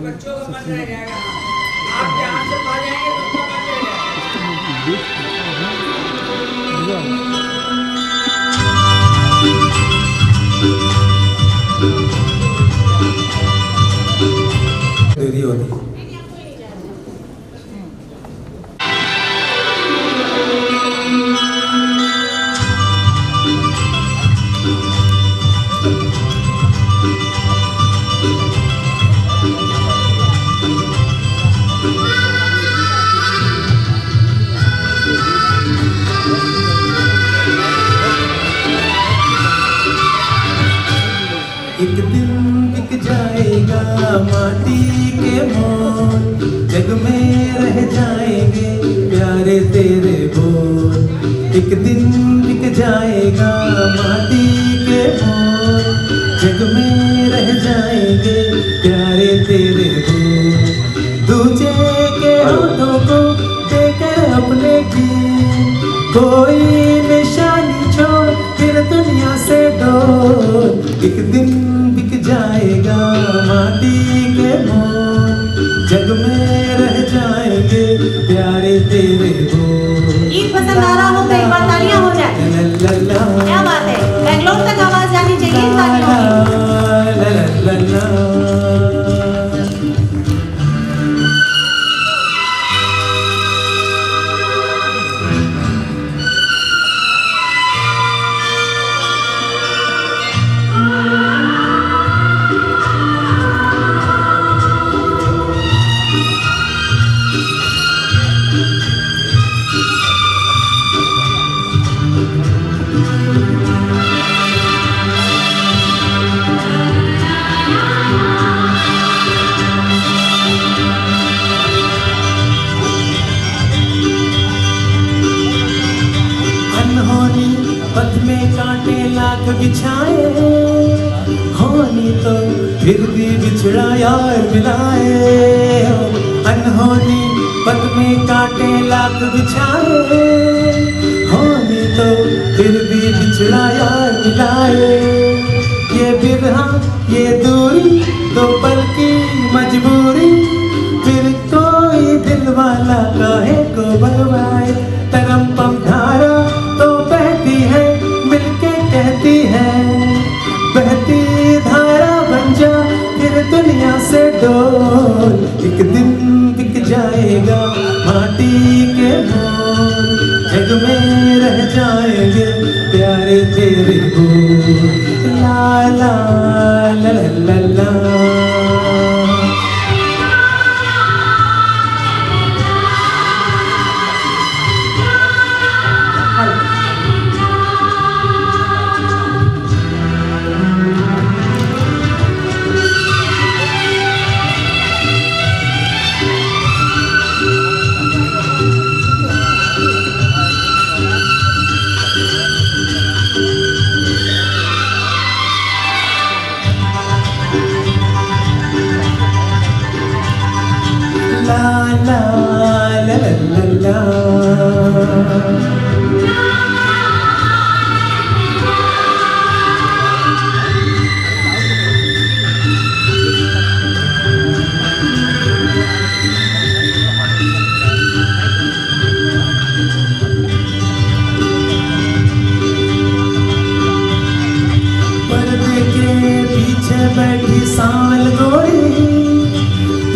बच्चों को मत रह जाएगा, आप ध्यान से पा जाएंगे तो उसका मत रहेगा। देरी होती एक दिन बिक जाएगा माटी के मोल, जग में रह जाएंगे प्यारे तेरे बोल। एक दिन बिक जाएगा माटी के मोल, जग में रह जाएंगे प्यारे तेरे बोल। दूजे के होठों को देकर अपने की कोई निशानी छोड़ फिर दुनिया से डोर। एक दिन बिक जाएगा माटी के मोल, जग में रह जाएंगे प्यारे तेरे बोल। गीत पसंद आ रहा हो तो एक बार तालियां हो जाए। क्या बात है, बेंगलोर तक आवाज जानी चाहिए तालियों की। पथ में कांटे लाख बिछाए, होनी तो फिर भी बिछड़ा यार मिलाए। अनहोनी पथ में कांटे लाख बिछाए, होनी तो फिर भी बिछड़ा यार मिलाए। ये बिरहा ये दूरी दो पल की मजबूरी, फिर कोई दिल वाला काहे को बलवाए। तरम पम धारा तो बहती है मिलके कहती है, बहती धारा बन जा फिर दुनिया से डोल। एक दिन बिक जाएगा माटी के मोल, जग में रह जाएंगे प्यारे तेरे बोल। ला ला ला ला ला, बैठी सांवल गोरी,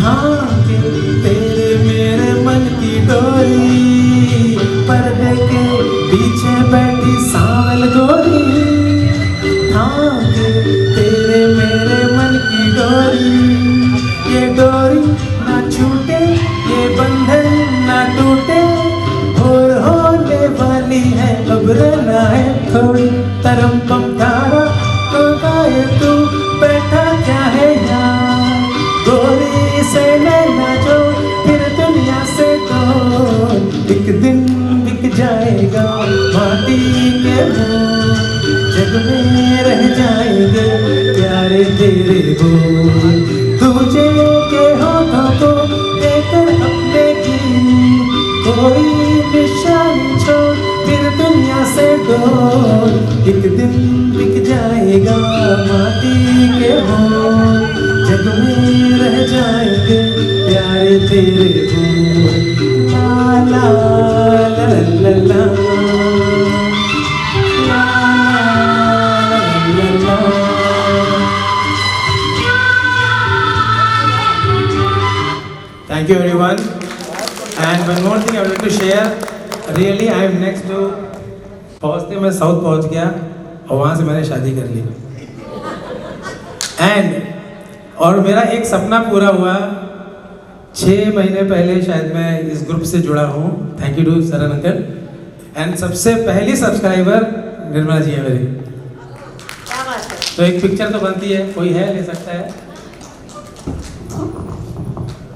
थाम के तेरे मेरे मन की डोरी। पर्दे के पीछे बैठी सांवल गोरी, थाम के तेरे मेरे मन की डोरी। ये डोरी ना छूटे ये बंधन ना टूटे, भोर होने वाली है अब रहना है थोड़ी। तरम पम धारा तो गाए तू बैठा क्या है यार, गोरी से नैना जो फिर दुनिया से डोल। एक दिन बिक जाएगा माटी के मोल, जग में रह जाएंगे प्यारे तेरे बोल। तुझे के होठों को देकर अपने की कोई निशानी छोड़ फिर दुनिया से डोल। एक दिन बिक जाएगा माटी के मोल, जग में रह जाएंगे प्यारे तेरे बोल। ला ला ला ला ला, ला ला ला ला। Thank you everyone. And one more thing I would like to share. Really, I am next to पहुँचते मैं साउथ पहुँच गया और वहाँ से मैंने शादी कर ली। और मेरा एक सपना पूरा हुआ। 6 महीने पहले शायद मैं इस ग्रुप से जुड़ा हूँ। Thank you to Saran uncle. And सबसे पहली सब्सक्राइबर निर्मला जी है मेरी। तो एक पिक्चर तो बनती है, कोई है ले सकता है।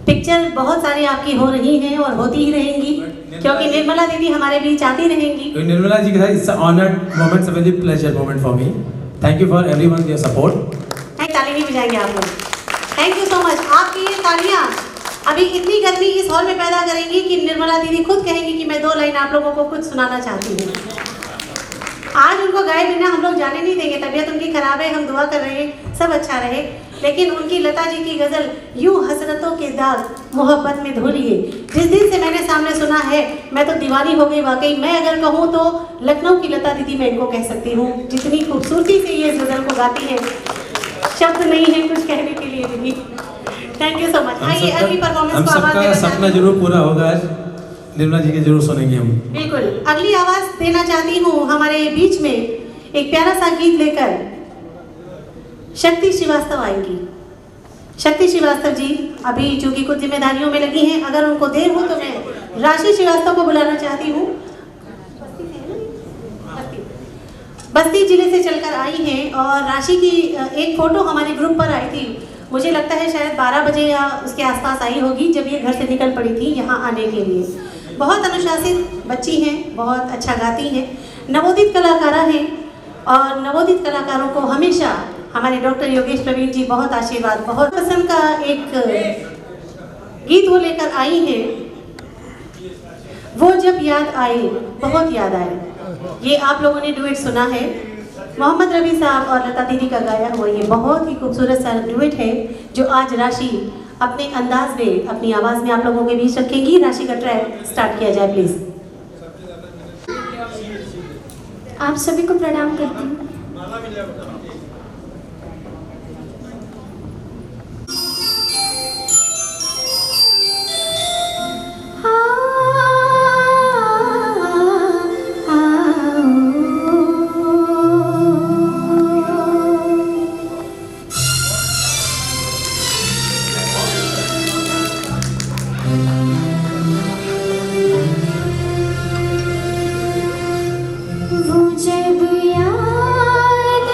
पिक्चर बहुत सारी आपकी हो रही हैं और होती ही रहेंगी, क्योंकि निर्मला दीदी हमारे बीच आती रहेंगी। तो निर्मला जी के साथ it's honoured moment, a very pleasure moment for me. Thank you for everyone your support. ताली नहीं बजाएंगे आप लोग। Thank you so much. आपकी ये तालियां अभी इतनी गर्मी इस हॉल में पैदा करेंगी कि निर्मला दीदी खुद कहेंगी कि मैं 2 लाइन आप लोगों को कुछ सुनाना चाहती हूँ। आज उनको गाए बिना हम लोग जाने नहीं देंगे, तबीयत उनकी खराब है, हम दुआ कर रहे हैं सब अच्छा रहे, लेकिन उनकी लता जी की गज़ल यूं हसरतों के दाग मोहब्बत में धो लिए, जिस दिन से मैंने सामने सुना है मैं तो दीवानी हो गई। वाकई मैं अगर कहूँ तो लखनऊ की लता दीदी मैं इनको कह सकती हूँ, जितनी खूबसूरती से ये इस गज़ल को गाती है, शब्द नहीं है कुछ कहने के लिए भी। Thank you so much. आइए अगली परफॉर्मेंस हम को आवाज़ सबका देना सपना जरूर पूरा होगा आज, निर्मला जी के जरूर सुनेंगे हम। बिल्कुल। अगली आवाज़ देना चाहती हूँ हमारे बीच में एक प्यारा सा गीत लेकर शक्ति श्रीवास्तव आएंगी। शक्ति श्रीवास्तव जी अभी चूंकि कुछ जिम्मेदारियों में लगी हैं, अगर उनको देर हो तो मैं राशि श्रीवास्तव को बुलाना चाहती हूँ। बस्ती जिले से चलकर आई हैं और राशि की एक फ़ोटो हमारे ग्रुप पर आई थी, मुझे लगता है शायद 12 बजे या उसके आसपास आई होगी, जब ये घर से निकल पड़ी थी यहाँ आने के लिए। बहुत अनुशासित बच्ची हैं, बहुत अच्छा गाती हैं, नवोदित कलाकारा हैं और नवोदित कलाकारों को हमेशा हमारे डॉक्टर योगेश प्रवीण जी बहुत आशीर्वाद, बहुत पसंद का एक गीत वो लेकर आई हैं, वो जब याद आए बहुत याद आए। ये आप लोगों ने डुएट सुना है, मोहम्मद रफ़ी साहब और लता दीदी का गाया हुआ ये बहुत ही खूबसूरत सा डुएट है, जो आज राशि अपने अंदाज में अपनी आवाज़ में आप लोगों के बीच रखेंगी। राशि का ट्रैक स्टार्ट किया जाए प्लीज़। आप सभी को प्रणाम करती हूँ। वो जब याद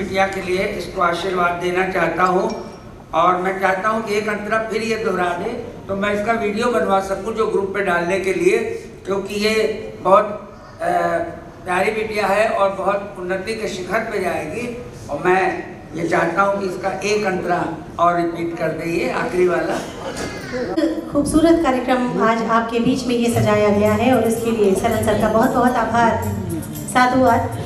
बिटिया के लिए इसको आशीर्वाद देना चाहता हूँ और मैं चाहता हूँ कि एक अंतरा फिर ये दोहरा दे तो मैं इसका वीडियो बनवा सकूँ जो ग्रुप पे डालने के लिए, क्योंकि ये बहुत प्यारी बिटिया है और बहुत उन्नति के शिखर पे जाएगी। और मैं ये चाहता हूँ कि इसका एक अंतरा और रिपीट कर दे, आखिरी वाला। खूबसूरत कार्यक्रम आज आपके बीच में ये सजाया गया है और इसके लिए सरन सर का बहुत बहुत आभार, साधुवाद।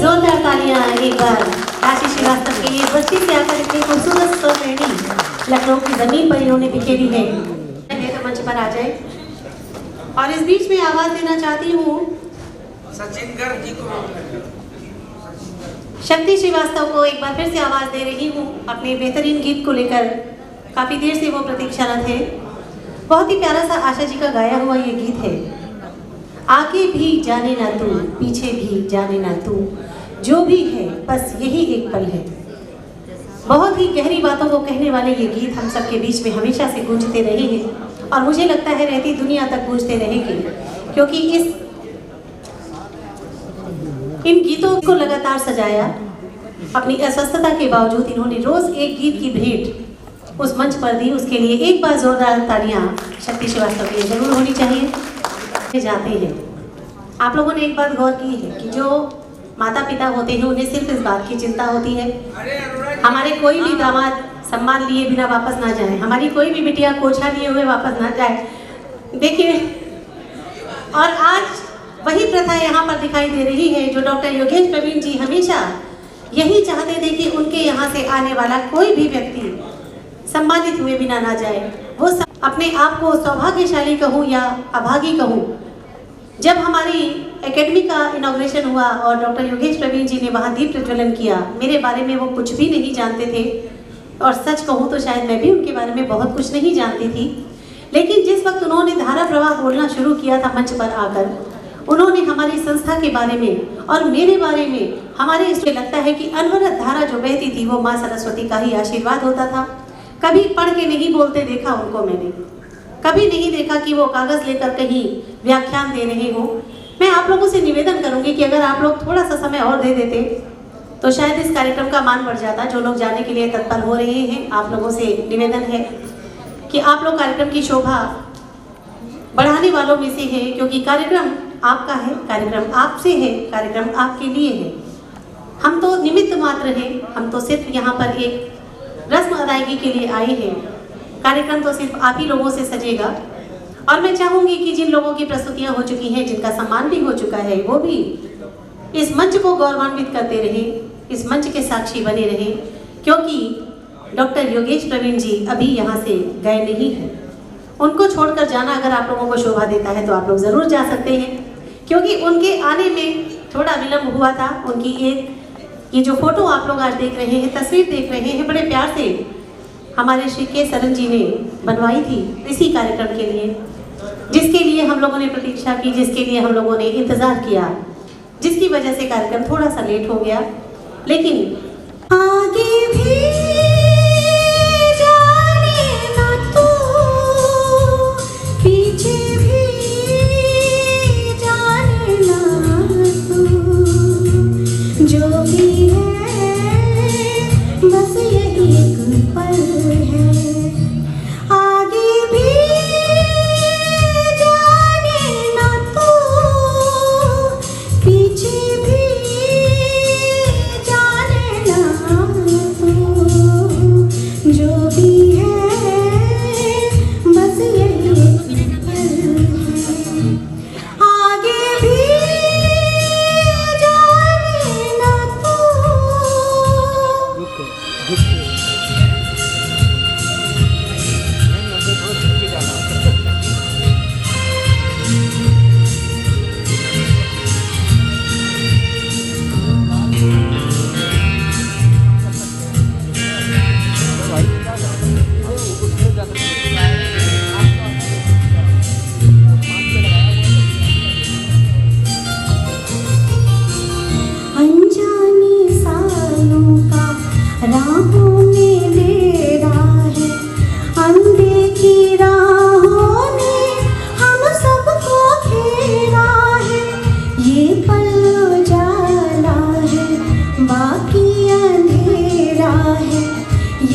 जोरदार तालियां एक बार राशि श्रीवास्तव के लिए। बस्ती से आकर इतनी खूबसूरत स्वर श्रेणी लखनऊ की जमीन पर इन्होंने बिखेरी है। तो मंच पर आ जाए और इस बीच में आवाज देना चाहती हूँ सचिन गर्ग जी को, शक्ति श्रीवास्तव को एक बार फिर से आवाज दे रही हूँ अपने बेहतरीन गीत को लेकर। काफी देर से वो प्रतीक्षारत है। बहुत ही प्यारा सा आशा जी का गाया हुआ ये गीत है। आगे भी जाने ना तू, पीछे भी जाने ना तू, जो भी है बस यही एक पल है। बहुत ही गहरी बातों को कहने वाले ये गीत हम सबके बीच में हमेशा से गूंजते रहे हैं और मुझे लगता है रहती दुनिया तक गूंजते रहेंगे, क्योंकि इन गीतों को लगातार सजाया। अपनी अस्वस्थता के बावजूद इन्होंने रोज एक गीत की भेंट उस मंच पर दी। उसके लिए एक बार जोरदार तालियां शक्ति श्रीवास्तव के लिए जरूर होनी चाहिए। जाते हैं, आप लोगों ने एक बात गौर की है कि जो माता पिता होते हैं उन्हें सिर्फ इस बात की चिंता होती है हमारे कोई भी दामाद सम्मान लिए बिना वापस ना जाए, हमारी कोई भी बिटिया कोछा लिए हुए वापस ना जाए। देखिए, और आज वही प्रथा यहाँ पर दिखाई दे रही है जो डॉक्टर योगेश प्रवीण जी हमेशा यही चाहते थे कि उनके यहाँ से आने वाला कोई भी व्यक्ति सम्मानित हुए बिना ना जाए। वो अपने आप को सौभाग्यशाली कहूँ या अभागी कहूँ, जब हमारी एकेडमी का इनॉग्रेशन हुआ और डॉक्टर योगेश प्रवीण जी ने वहाँ दीप प्रज्वलन किया, मेरे बारे में वो कुछ भी नहीं जानते थे और सच कहूँ तो शायद मैं भी उनके बारे में बहुत कुछ नहीं जानती थी। लेकिन जिस वक्त उन्होंने धारा प्रवाह बोलना शुरू किया था मंच पर आकर, उन्होंने हमारी संस्था के बारे में और मेरे बारे में, हमारे इसमें लगता है कि अनवरत धारा जो बहती थी वो माँ सरस्वती का ही आशीर्वाद होता था। कभी पढ़ के नहीं बोलते देखा उनको मैंने, कभी नहीं देखा कि वो कागज़ लेकर कहीं व्याख्यान दे रहे हो। मैं आप लोगों से निवेदन करूंगी कि अगर आप लोग थोड़ा सा समय और दे देते तो शायद इस कार्यक्रम का मान बढ़ जाता। जो लोग जाने के लिए तत्पर हो रहे हैं, आप लोगों से निवेदन है कि आप लोग कार्यक्रम की शोभा बढ़ाने वालों में से है, क्योंकि कार्यक्रम आपका है, कार्यक्रम आपसे है, कार्यक्रम आपके लिए है। हम तो निमित्त मात्र हैं, हम तो सिर्फ यहाँ पर एक रस्म अदायगी के लिए आए हैं। कार्यक्रम तो सिर्फ आप ही लोगों से सजेगा और मैं चाहूँगी कि जिन लोगों की प्रस्तुतियाँ हो चुकी हैं, जिनका सम्मान भी हो चुका है, वो भी इस मंच को गौरवान्वित करते रहे, इस मंच के साक्षी बने रहे, क्योंकि डॉक्टर योगेश प्रवीण जी अभी यहाँ से गए नहीं हैं। उनको छोड़कर जाना अगर आप लोगों को शोभा देता है तो आप लोग ज़रूर जा सकते हैं, क्योंकि उनके आने में थोड़ा विलम्ब हुआ था। उनकी एक ये जो फोटो आप लोग आज देख रहे हैं, तस्वीर देख रहे हैं, बड़े प्यार से हमारे श्री के सरन जी ने बनवाई थी इसी कार्यक्रम के लिए, जिसके लिए हम लोगों ने प्रतीक्षा की, जिसके लिए हम लोगों ने इंतज़ार किया, जिसकी वजह से कार्यक्रम थोड़ा सा लेट हो गया। लेकिन आगे भी जाने ना तू, पीछे भी जाने ना तू, जो भी है बस यही एक पल है। आगे भी जाने ना तू, पीछे भी जाने ना तू,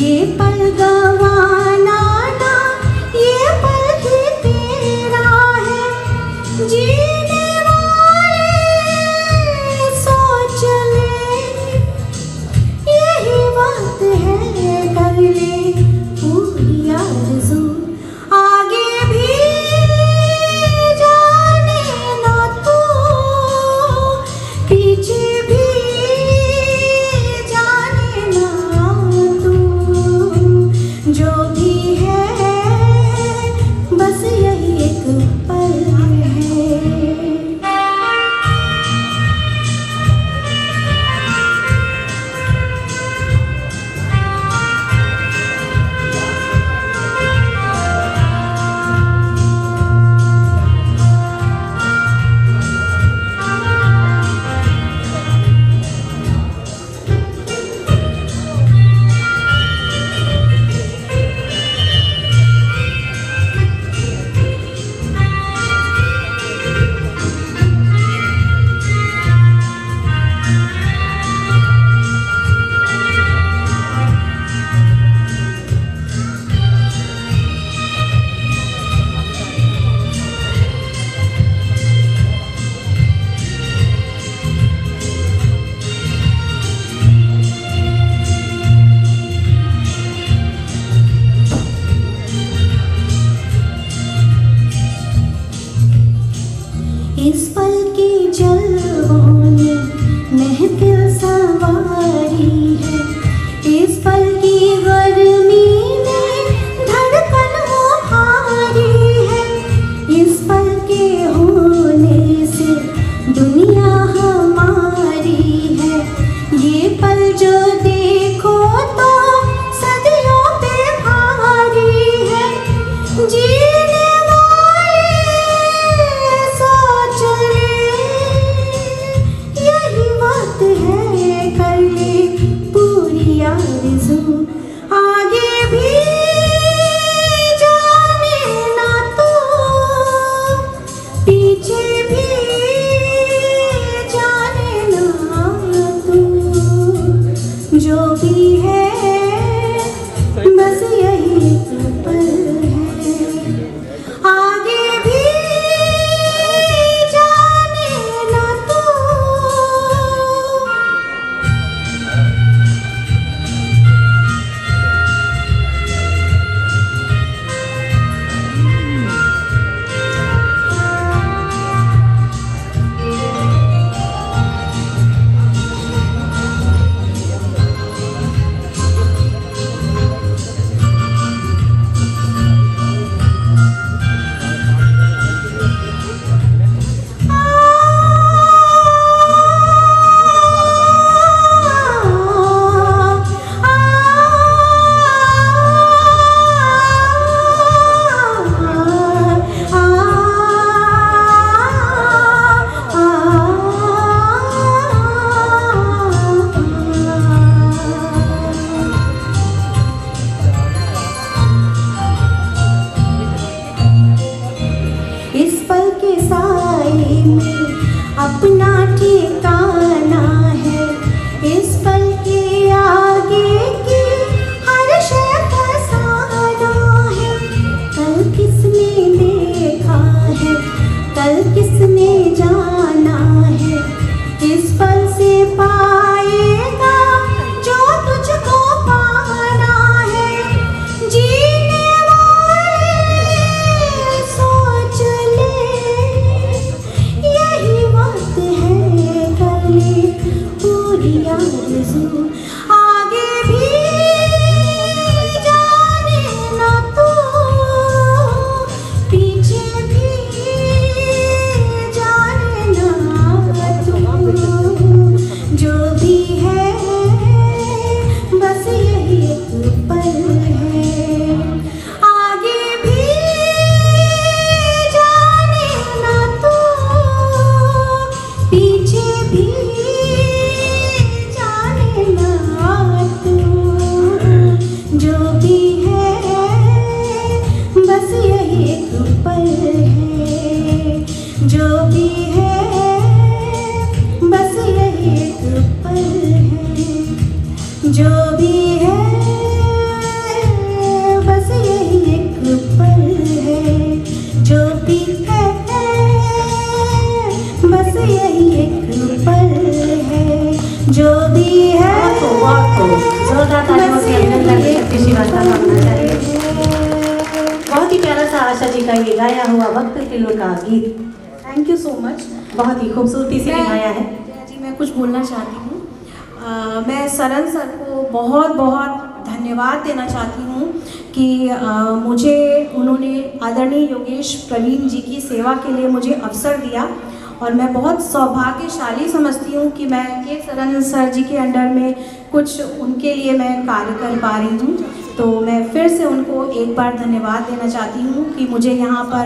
ये पल गवाना ना, ये पल ही तेरा है। जीने वाले सोच ले, यही बात है, कर ले पूरी आरज़ू। आगे भी जाने ना तू, पीछे भी जाने ना तू। जो भी है बस यही एक पल है। इस पल की जलवों ने महफिल संवारी है। इस पल की गर्मी में धड़कन उभारी है। इस पल के होने से दुनिया हमारी है। ये पल जो देखो तो सदियों पे भारी है। जीने सोच ले, यही बात है, कर ले पूरी आरज़ू। आगे भी जाने ना तू, पीछे भी जाने ना तू। जो भी है बस यही एक पल है। आगे भी जाने ना तू। इस पल के साए में अपना ठिकाना है। इस पल के आगे की हर शय फसाना है। कल किसने देखा है, कल किसने जाना है। इस पल से पाएगा जो तुझको पाना है। जीने वाले सोच ले, यही बात है, कर ले पूरी आरज़ू। आगे भी जाने ना तू, पीछे भी जाने ना तू। जो भी है बस यही एक पल है। आगे भी जाने ना तू, पीछे भी जाने ना तू। जो भी है बस यही एक पल है। जो भी है बस यही एक पल है। जो भी है जो दी है जोरदार तालियों से अभिनंदन शक्ति श्रीवास्तव का होना चाहिए। बहुत ही प्यारा सा आशा जी का ये गाया हुआ वक्त फिल्म का गीत, थैंक यू सो मच। बहुत ही खूबसूरती से गाया है। जी मैं कुछ बोलना चाहती हूँ। मैं सरन सर को बहुत बहुत धन्यवाद देना चाहती हूँ कि मुझे उन्होंने आदरणीय योगेश प्रवीण जी की सेवा के लिए मुझे अवसर दिया और मैं बहुत सौभाग्यशाली समझती हूँ कि मैं के सरन सर जी के अंडर में कुछ उनके लिए मैं कार्य कर पा रही हूँ। तो मैं फिर से उनको एक बार धन्यवाद देना चाहती हूँ कि मुझे यहाँ पर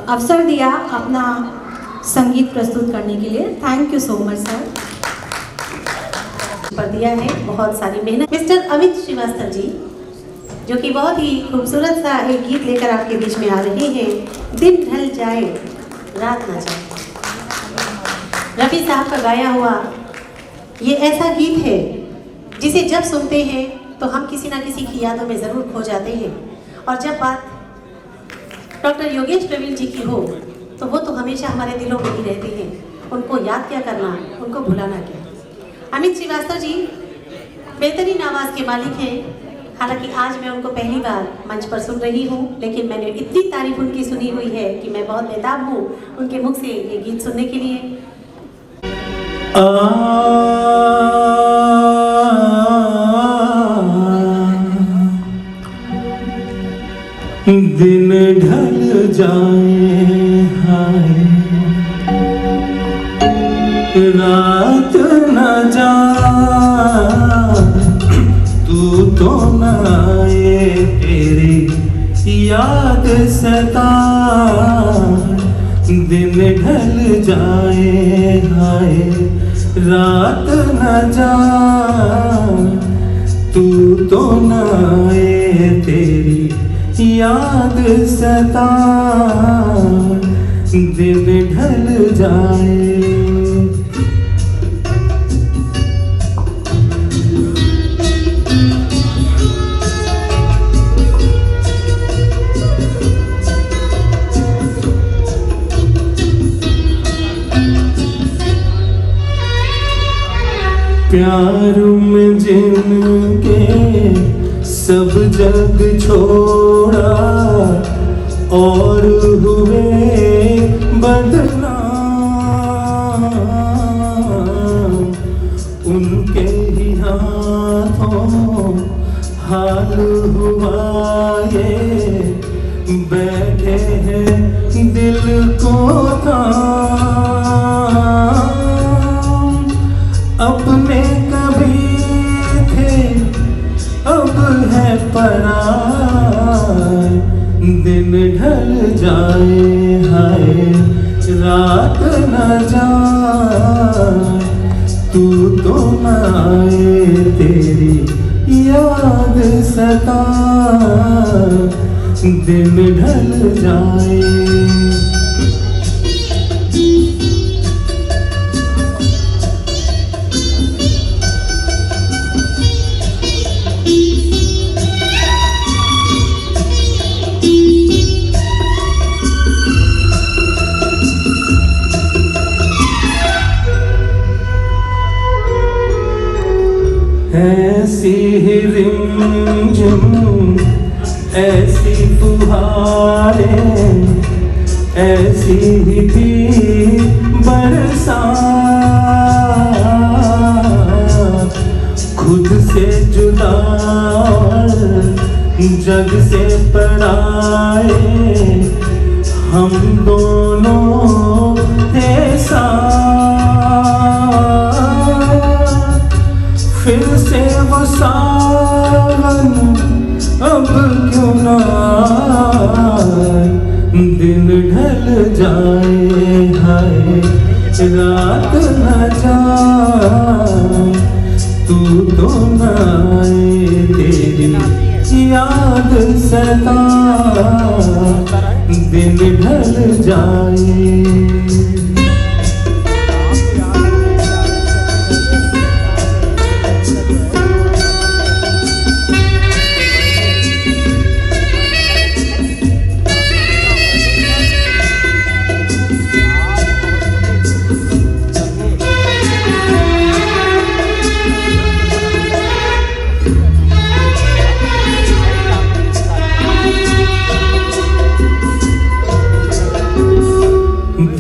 अवसर दिया अपना संगीत प्रस्तुत करने के लिए। Thank you so much sir. पर दिया है बहुत सारी मेहनत। मिस्टर अमित श्रीवास्तव जी जो कि बहुत ही खूबसूरत सा एक गीत लेकर आपके बीच में आ रहे हैं, दिन ढल जाए रात ना जाए। रफी साहब का गाया हुआ ये ऐसा गीत है जिसे जब सुनते हैं तो हम किसी ना किसी की यादों में ज़रूर खो जाते हैं, और जब बात डॉक्टर योगेश प्रवीण जी की हो तो वो तो हमेशा हमारे दिलों में ही रहते हैं। उनको याद क्या करना, उनको भुलाना क्या। अमित श्रीवास्तव जी बेहतरीन आवाज़ के मालिक हैं। हालांकि आज मैं उनको पहली बार मंच पर सुन रही हूँ, लेकिन मैंने इतनी तारीफ उनकी सुनी हुई है कि मैं बहुत बेताब हूँ उनके मुख से ये गीत सुनने के लिए। दिन ढल जाए हाय रात न जा तू तो न आए तेरी याद सता दिन ढल जाए हाय रात न जा तू तो न आए तेरी याद सता दिन ढल जाए। प्यार में जिनके सब जग छोड़ा और हुए बदनाम उनके ही हाथों हाल हुआ ये बैठे हैं दिल को अपने कभी थे अब है पराए दिन ढल जाए हाय रात न जाए तू तो न आए तेरी याद सता दिन ढल जाए। ऐसी ही रिमझिम ऐसी फुहारें ऐसी ही थी बरसात खुद से जुदा जग से पराए हम दोनों थे फिर से वो सावन अब क्यों ना दिन ढल जाए हाय रात न जाए तू तो न आए तेरी याद सता दिन ढल जाए।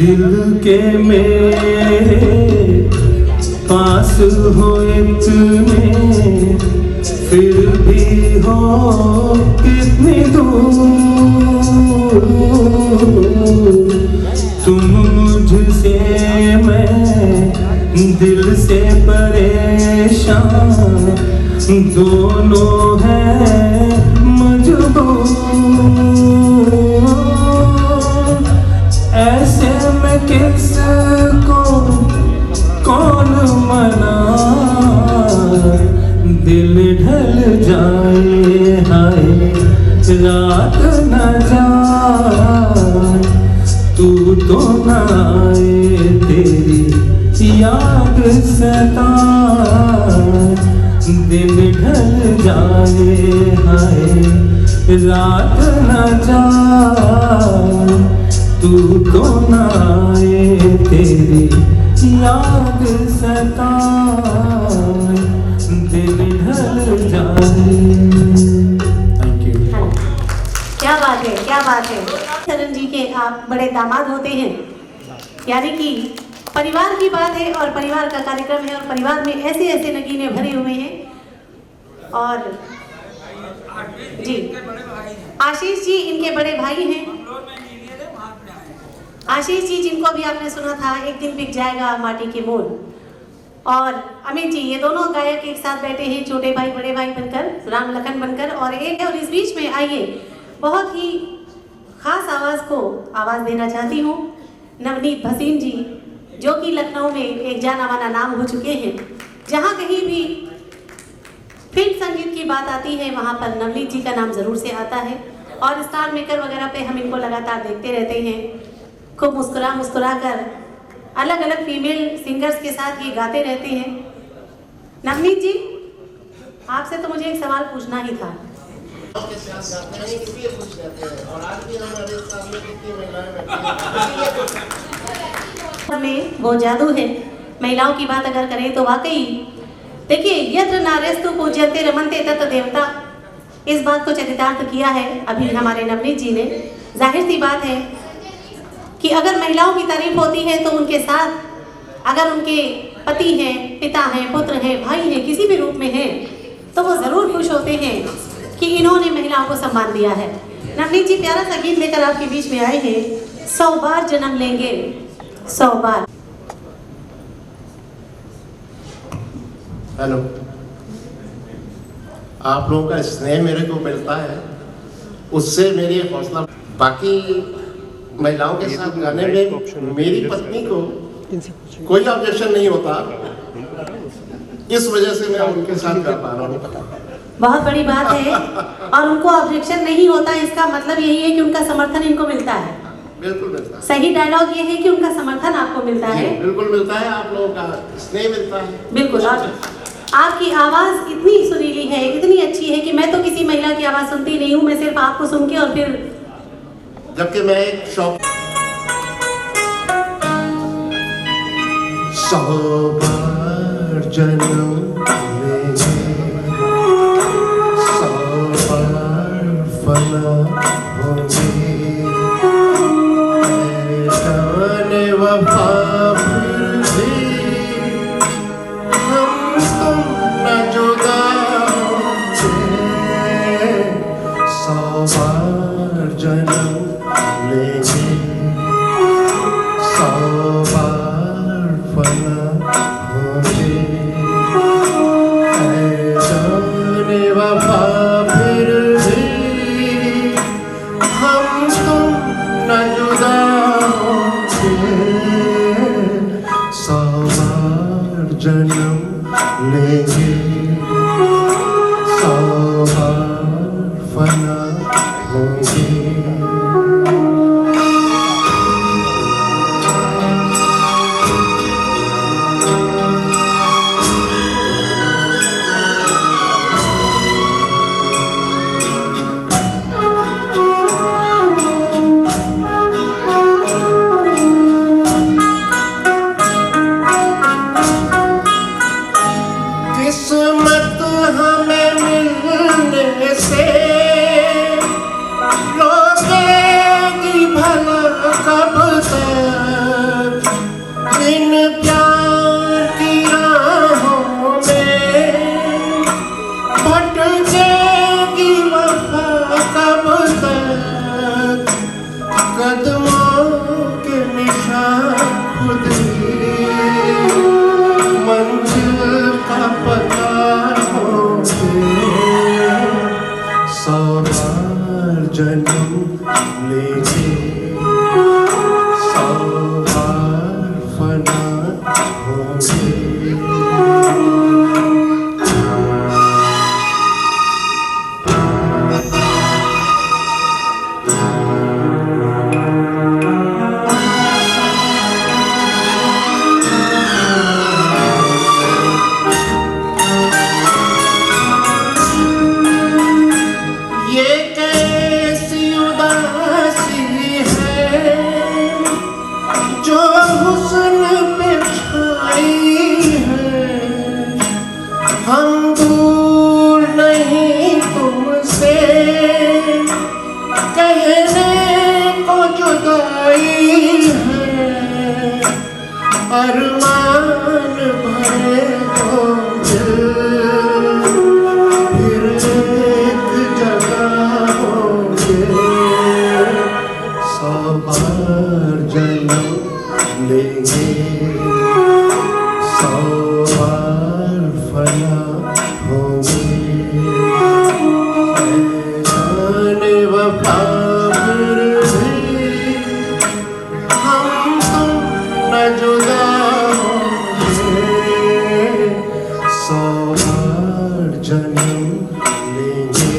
दिल के मेरे पास हो इतने, फिर भी हो कितनी दूर। तुम मुझसे, मैं दिल से परेशान, दोनों हैं मजबूर। ऐसे में किसको कौन मनाए, दिल ढल जाए हाय रात न जाए, तू तो न आए तेरी याद सताए, दिल ढल जाए हाय रात न जाए, तू तो न आए तेरी याद सताए, दिल ढल जाए। Thank you. क्या बात है, क्या बात है। शरण जी के आप बड़े दामाद होते हैं, यानी कि परिवार की बात है और परिवार का कार्यक्रम है और परिवार में ऐसे ऐसे नगीने भरे हुए हैं। और जी आशीष जी इनके बड़े भाई हैं। आशीष जी जिनको भी आपने सुना था एक दिन बिक जाएगा माटी के मोल, और अमित जी, ये दोनों गायक एक साथ बैठे हैं, छोटे भाई बड़े भाई बनकर, राम लखन बनकर। और एक और इस बीच में आइए बहुत ही खास आवाज़ को आवाज़ देना चाहती हूँ नवनीत भसीन जी, जो कि लखनऊ में एक जाना माना नाम हो चुके हैं। जहाँ कहीं भी फिल्म संगीत की बात आती है वहाँ पर नवनीत जी का नाम ज़रूर से आता है, और स्टार मेकर वगैरह पे हम इनको लगातार देखते रहते हैं। खूब मुस्कुरा मुस्कुरा कर अलग अलग फीमेल सिंगर्स के साथ ये गाते रहते हैं। नवनीत जी, आपसे तो मुझे एक सवाल पूछना ही था। में वो जादू है, महिलाओं की बात अगर करें तो वाकई देखिए, यत्र नार्यस्तु पूज्यन्ते रमन्ते तत् देवता, इस बात को चरितार्थ किया है अभी हमारे नवनीत जी ने। जाहिर सी बात है कि अगर महिलाओं की तारीफ होती है तो उनके साथ अगर उनके पति हैं, पिता हैं, पुत्र हैं, भाई हैं, किसी भी रूप में हैं, तो वो ज़रूर खुश होते हैं कि इन्होंने महिलाओं को सम्मान दिया है। नवनीत जी प्यारा सा गीत लेकर आपके बीच में आए हैं, 100 बार जन्म लेंगे 100 बार। हेलो, आप लोगों का स्नेह मेरे को मिलता है, उससे मेरी हौसला। बाकी महिलाओं के साथ गाने में मेरी पत्नी को कोई ऑब्जेक्शन नहीं होता, इस वजह से मैं उनके साथ गा पा रहा हूँ। बहुत बड़ी बात है, और उनको ऑब्जेक्शन नहीं होता, इसका मतलब यही है कि उनका समर्थन इनको मिलता है। बिल्कुल मिलता है। सही डायलॉग ये है कि उनका समर्थन आपको मिलता है। बिल्कुल मिलता है, आप लोगों का स्नेह मिलता है। बिल्कुल। और आपकी आवाज़ इतनी सुरीली है, इतनी अच्छी है कि मैं तो किसी महिला की आवाज़ सुनती नहीं हूँ, मैं सिर्फ आपको सुन के और फिर जबकि मैं एक शौक 100 बार जन्म लेंगे, 100 बार फना होंगे, जाने वफा फिर भी हम तुम न जुदा होंगे, 100 बार जन्म लेंगे, 100 बार फना होंगे, जाने वफा फिर भी हम तुम न जुदा होंगे, 100 बार जन्म लेंगे, 100 बार फना होंगे। किस्मत हमें मिलने से रोकेगी भला कब तक, से कहने को जुदाई है, अरमान भरे तो फिर एक जगह होंगे, 100 बार जन्म लेंगे, 100 बार फना होंगे, जाने वफा फिर भी हम तुम न जुदा होंगे, 100 बार जन्म लेंगे,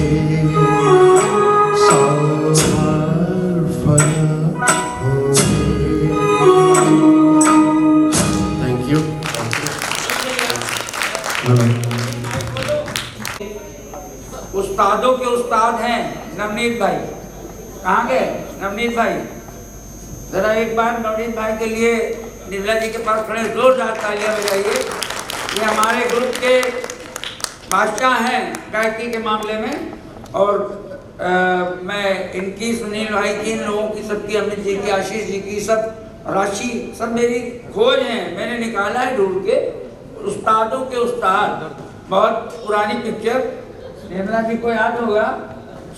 100 बार फना होंगे। Thank you. उस्तादों के उस्ताद हैं नवनीत भाई। कहाँ गए नवनीत भाई? जरा एक बार नवनीत भाई के लिए निर्मला जी के पास खड़े जोरदार तालियां बजाइए। ये हमारे ग्रुप के बादशाह हैं गायकी के मामले में। और मैं इनकी, सुनील भाई की, इन लोगों की, सबकी, अमित जी की, आशीष जी की, सब राशि, सब मेरी खोज है, मैंने निकाला है ढूंढ के। उस्तादों के उस्ताद, बहुत पुरानी पिक्चर, निर्मला जी को याद होगा,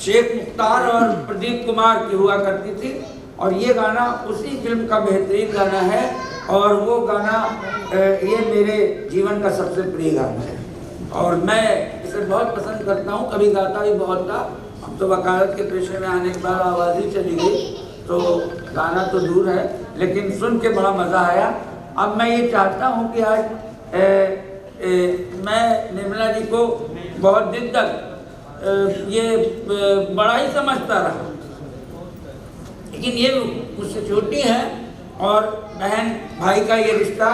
शेख मुख्तार और प्रदीप कुमार की हुआ करती थी। और ये गाना उसी फिल्म का बेहतरीन गाना है। और वो गाना ये मेरे जीवन का सबसे प्रिय गाना है और मैं इसे बहुत पसंद करता हूँ। कभी गाता भी बहुत था। अब तो वकालत के पेशे में आने के बाद आवाज़ ही चली गई, तो गाना तो दूर है, लेकिन सुन के बड़ा मज़ा आया। अब मैं ये चाहता हूँ कि आज मैं निर्मला जी को बहुत दिन तक ये बड़ा ही समझता रहा, लेकिन ये मुझसे छोटी है और बहन भाई का ये रिश्ता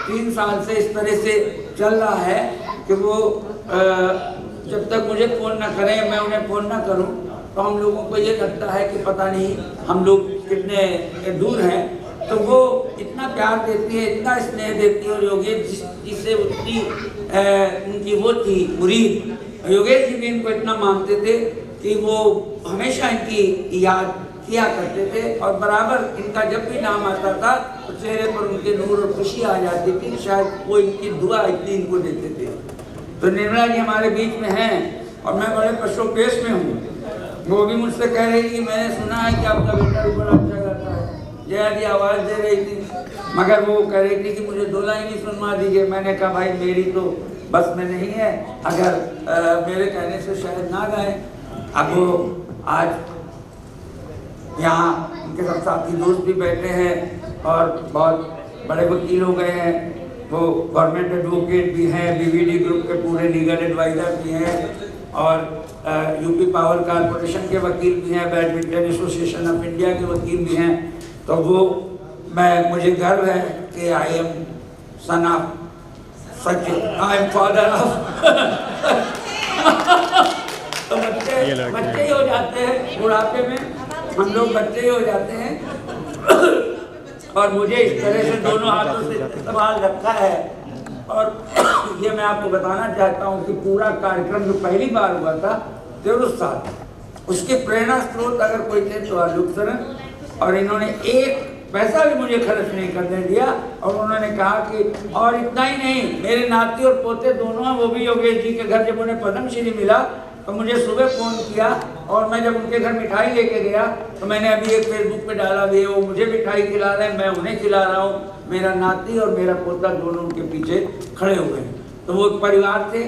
3 साल से इस तरह से चल रहा है कि वो जब तक मुझे फ़ोन ना करें, मैं उन्हें फ़ोन ना करूं, तो हम लोगों को ये लगता है कि पता नहीं हम लोग कितने दूर हैं। तो वो इतना प्यार देती है, इतना स्नेह देती है। और योगेश जिससे उतनी उनकी वो थी मुरीद, योगेश जी भी इनको इतना मानते थे कि वो हमेशा इनकी याद किया करते थे। और बराबर इनका जब भी नाम आता था तो चेहरे पर उनके नूर और खुशी आ जाती थी। शायद वो इनकी दुआ इतनी इनको देते थे। तो निर्मला जी हमारे बीच में हैं और मैं बड़े पशोपेश में हूँ। वो भी मुझसे कह रही कि मैंने सुना है कि आपका बेटा भी बड़ा अच्छा गाता है। जया जी आवाज़ दे रही थी, मगर वो कह रही थी कि मुझे 2 लाइन ही सुनवा दीजिए। मैंने कहा भाई मेरी तो बस में नहीं है, अगर मेरे कहने से शायद ना गाए। अब वो आज यहाँ उनके सब साथी दोस्त भी बैठे हैं और बहुत बड़े वकील हो गए हैं। वो गवर्नमेंट एडवोकेट भी हैं, बीवीडी ग्रुप के पूरे लीगल एडवाइज़र भी हैं और यूपी पावर कॉरपोरेशन के वकील भी हैं, बैडमिंटन एसोसिएशन ऑफ इंडिया के वकील भी हैं। तो वो मुझे गर्व है कि I am son of such, I am father of तो बच्चे ही हो जाते हैं बुढ़ापे में, हम लोग बच्चे ही हो जाते हैं। और मुझे इस तरह से दोनों हाथों से संभाल रखा है। और ये मैं आपको बताना चाहता हूँ कि पूरा कार्यक्रम जो पहली बार हुआ था तेरुस साल, उसके प्रेरणा स्रोत अगर कोई थे तो आलोक सरन। और इन्होंने एक पैसा भी मुझे खर्च नहीं करने दिया। और उन्होंने कहा कि और इतना ही नहीं, मेरे नाती और पोते दोनों हैं, वो भी योगेश जी के घर जब उन्हें पद्मश्री मिला तो मुझे सुबह फ़ोन किया। और मैं जब उनके घर मिठाई लेके गया तो मैंने अभी एक फेसबुक पे डाला भी है, वो मुझे मिठाई खिला रहे हैं, मैं उन्हें खिला रहा हूँ। मेरा नाती और मेरा पोता दोनों उनके पीछे खड़े हुए हैं। तो वो एक परिवार थे।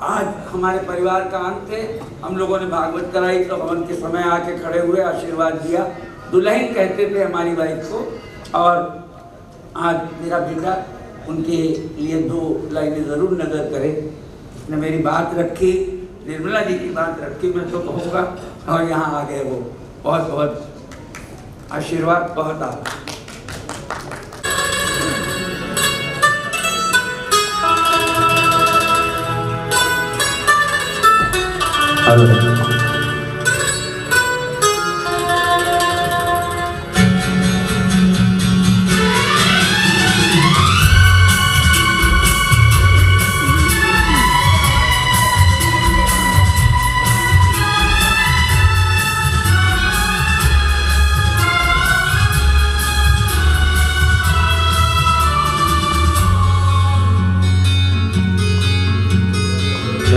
आज हमारे परिवार का अंत थे। हम लोगों ने भागवत कराई तो हवन के समय आके खड़े हुए, आशीर्वाद दिया। दुल्हन कहते थे हमारी वाइफ को। और आज मेरा बेटा उनके लिए 2 लाइनें ज़रूर नज़र करे। उसने मेरी बात रखी, निर्मला जी की बात रखी, मैं तो कहूँगा। और यहाँ आ गए वो, बहुत बहुत आशीर्वाद, बहुत आभार।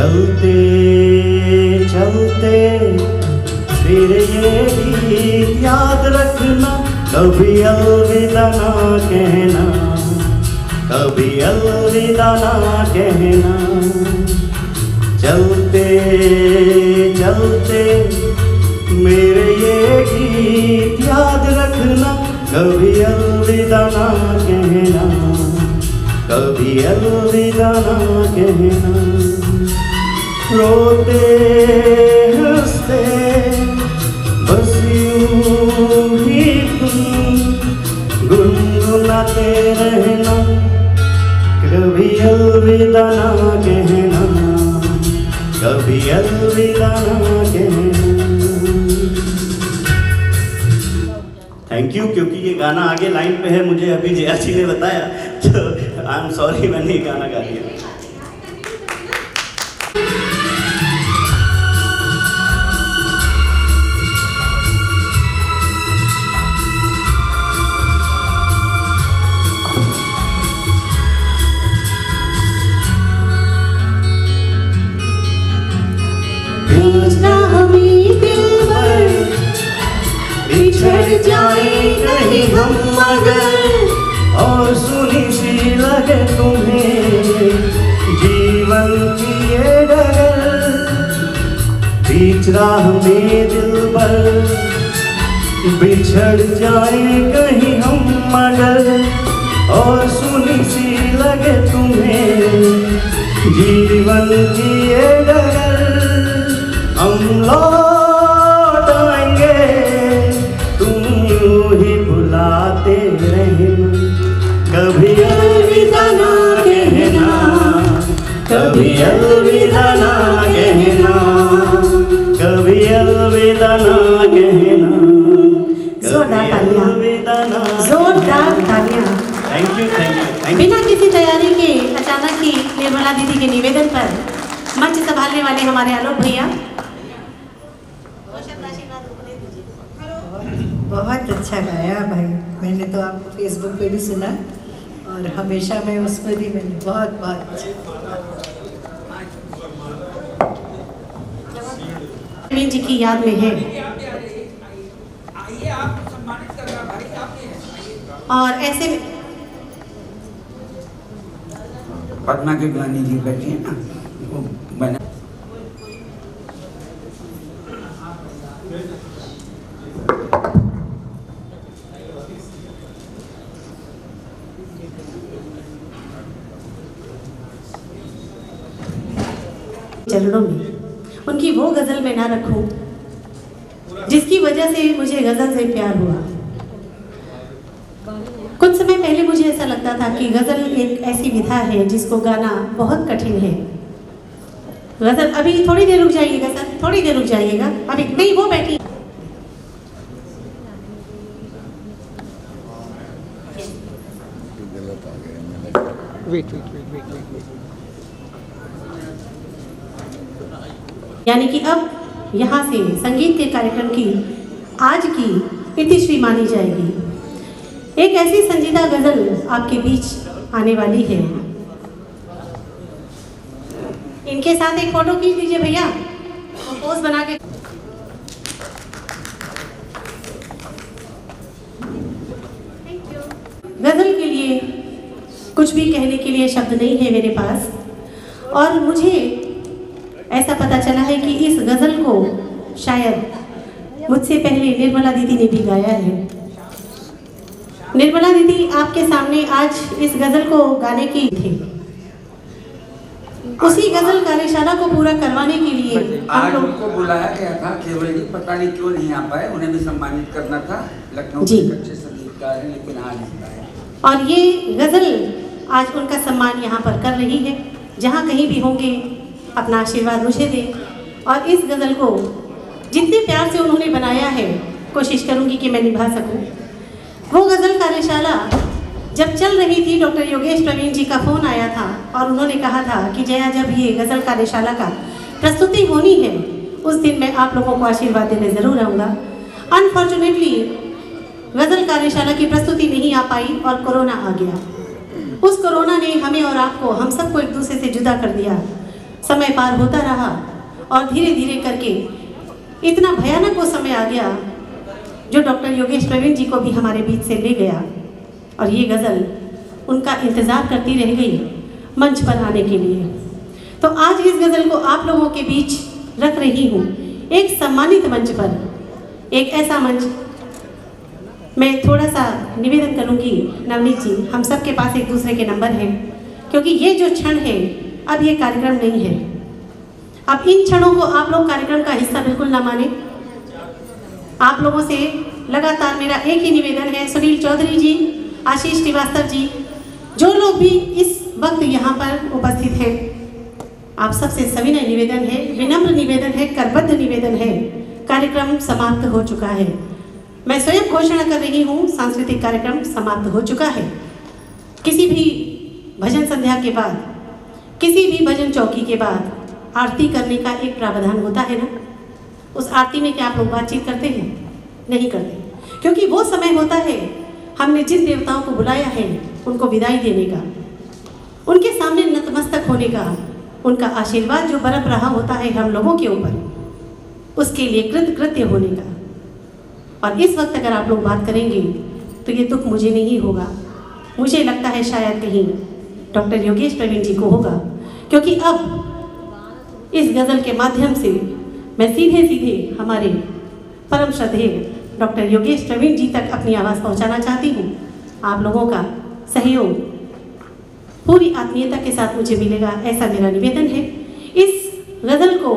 चलते चलते फिर ये गीत याद रखना, कभी अलविदा ना कहना, कभी अलविदा ना कहना। चलते चलते मेरे ये गीत याद रखना, कभी अलविदा ना कहना, कभी अलविदा ना कहना। रोते हंसते बस यूं ही तुम गुनगुनाते रहना, कभी अलविदा ना कहना, कभी अलविदा ना कहना। थैंक यू, क्योंकि ये गाना आगे लाइन पे है, मुझे अभी जया जी ने बताया, तो आई एम सॉरी मैंने ये गाना गा दिया। बिछड़ जाए कहीं हम मगर, और सुनी सी लगे तुम्हें जीवन की ये डगर। बीच राह में दिलबर बिछड़ जाए कहीं हम मगर, और सुनी सी लगे तुम्हें जीवन की ये डगर। हम लौट आएंगे ही बुलाते रहना, कभी अलविदा ना कहना, कभी अलविदा ना कहना, कभी अलविदा ना कहना। जोरदार तालियां, जोरदार तालियां। Thank you thank you. बिना किसी तैयारी के अचानक ही निर्मला दीदी के निवेदन पर मंच संभालने वाले हमारे आलोक भैया। बहुत अच्छा गाया भाई, मैंने तो आपको फेसबुक पे भी सुना और हमेशा मैं उस पर भी मैंने बहुत अच्छा। प्रवीण जी की याद में है और ऐसे में पटना के गानी जी बैठी है ना, वो बना चरणों में उनकी वो गजल में ना रखूं जिसकी वजह से मुझे गजल से प्यार हुआ। कुछ समय पहले मुझे ऐसा लगता था कि गजल एक ऐसी विधा है जिसको गाना बहुत कठिन है। गजल अभी थोड़ी देर रुक जाइएगा सर, थोड़ी देर रुक जाइएगा, अभी नहीं वो बैठी। Wait wait wait wait wait. यानी कि अब यहाँ से संगीत के कार्यक्रम की आज की इतिश्री मानी जाएगी। एक ऐसी संजीदा गजल आपके बीच आने वाली है। इनके साथ एक फोटो खींच लीजिए भैया, पोज बना के। गजल के लिए कुछ भी कहने के लिए शब्द नहीं है मेरे पास, और मुझे ऐसा पता चला है कि इस गजल को शायद मुझसे पहले निर्मला दीदी ने भी गाया है। निर्मला दीदी आपके सामने आज इस गजल को गाने की थी। उसी गजल कार्यशाला को पूरा करवाने के लिए आज उनको बुलाया गया था, केवल जी पता नहीं क्यों नहीं आ पाए, उन्हें भी सम्मानित करना था। लखनऊ के अच्छे संगीतकार हैं लेकिन आज नहीं आए। और ये गजल आज उनका सम्मान यहाँ पर कर रही है। जहाँ कहीं भी होंगे अपना आशीर्वाद मुझे दें और इस गज़ल को जितने प्यार से उन्होंने बनाया है कोशिश करूँगी कि मैं निभा सकूँ। वो गज़ल कार्यशाला जब चल रही थी, डॉक्टर योगेश प्रवीण जी का फ़ोन आया था और उन्होंने कहा था कि जया जब ये गज़ल कार्यशाला का प्रस्तुति होनी है उस दिन मैं आप लोगों को आशीर्वाद देने ज़रूर आऊँगा। अनफॉर्चुनेटली गज़ल कार्यशाला की प्रस्तुति नहीं आ पाई और कोरोना आ गया। उस कोरोना ने हमें और आपको, हम सबको एक दूसरे से जुदा कर दिया। समय पार होता रहा और धीरे धीरे करके इतना भयानक वो समय आ गया जो डॉक्टर योगेश प्रवीण जी को भी हमारे बीच से ले गया, और ये गज़ल उनका इंतज़ार करती रह गई मंच पर आने के लिए। तो आज इस गज़ल को आप लोगों के बीच रख रही हूँ, एक सम्मानित मंच पर, एक ऐसा मंच। मैं थोड़ा सा निवेदन करूँगी नवनीत जी, हम सब के पास एक दूसरे के नंबर हैं, क्योंकि ये जो क्षण है अब ये कार्यक्रम नहीं है। अब इन क्षणों को आप लोग कार्यक्रम का हिस्सा बिल्कुल ना माने। आप लोगों से लगातार मेरा एक ही निवेदन है, सुनील चौधरी जी, आशीष श्रीवास्तव जी, जो लोग भी इस वक्त यहाँ पर उपस्थित हैं, आप सबसे सविनय निवेदन है, विनम्र निवेदन है, करबद्ध निवेदन है, कार्यक्रम समाप्त हो चुका है। मैं स्वयं घोषणा कर रही हूँ, सांस्कृतिक कार्यक्रम समाप्त हो चुका है। किसी भी भजन संध्या के बाद, किसी भी भजन चौकी के बाद आरती करने का एक प्रावधान होता है ना। उस आरती में क्या आप लोग बातचीत करते हैं? नहीं करते, क्योंकि वो समय होता है हमने जिन देवताओं को बुलाया है उनको विदाई देने का, उनके सामने नतमस्तक होने का, उनका आशीर्वाद जो बरप रहा होता है हम लोगों के ऊपर, उसके लिए कृतकृत्य होने का। और इस वक्त अगर आप लोग बात करेंगे तो ये दुख मुझे नहीं होगा, मुझे लगता है शायद कहीं डॉक्टर योगेश प्रवीण जी को होगा, क्योंकि अब इस गज़ल के माध्यम से मैं सीधे सीधे हमारे परम श्रद्धेय डॉक्टर योगेश प्रवीण जी तक अपनी आवाज़ पहुंचाना चाहती हूं। आप लोगों का सहयोग पूरी आत्मीयता के साथ मुझे मिलेगा, ऐसा मेरा निवेदन है। इस गज़ल को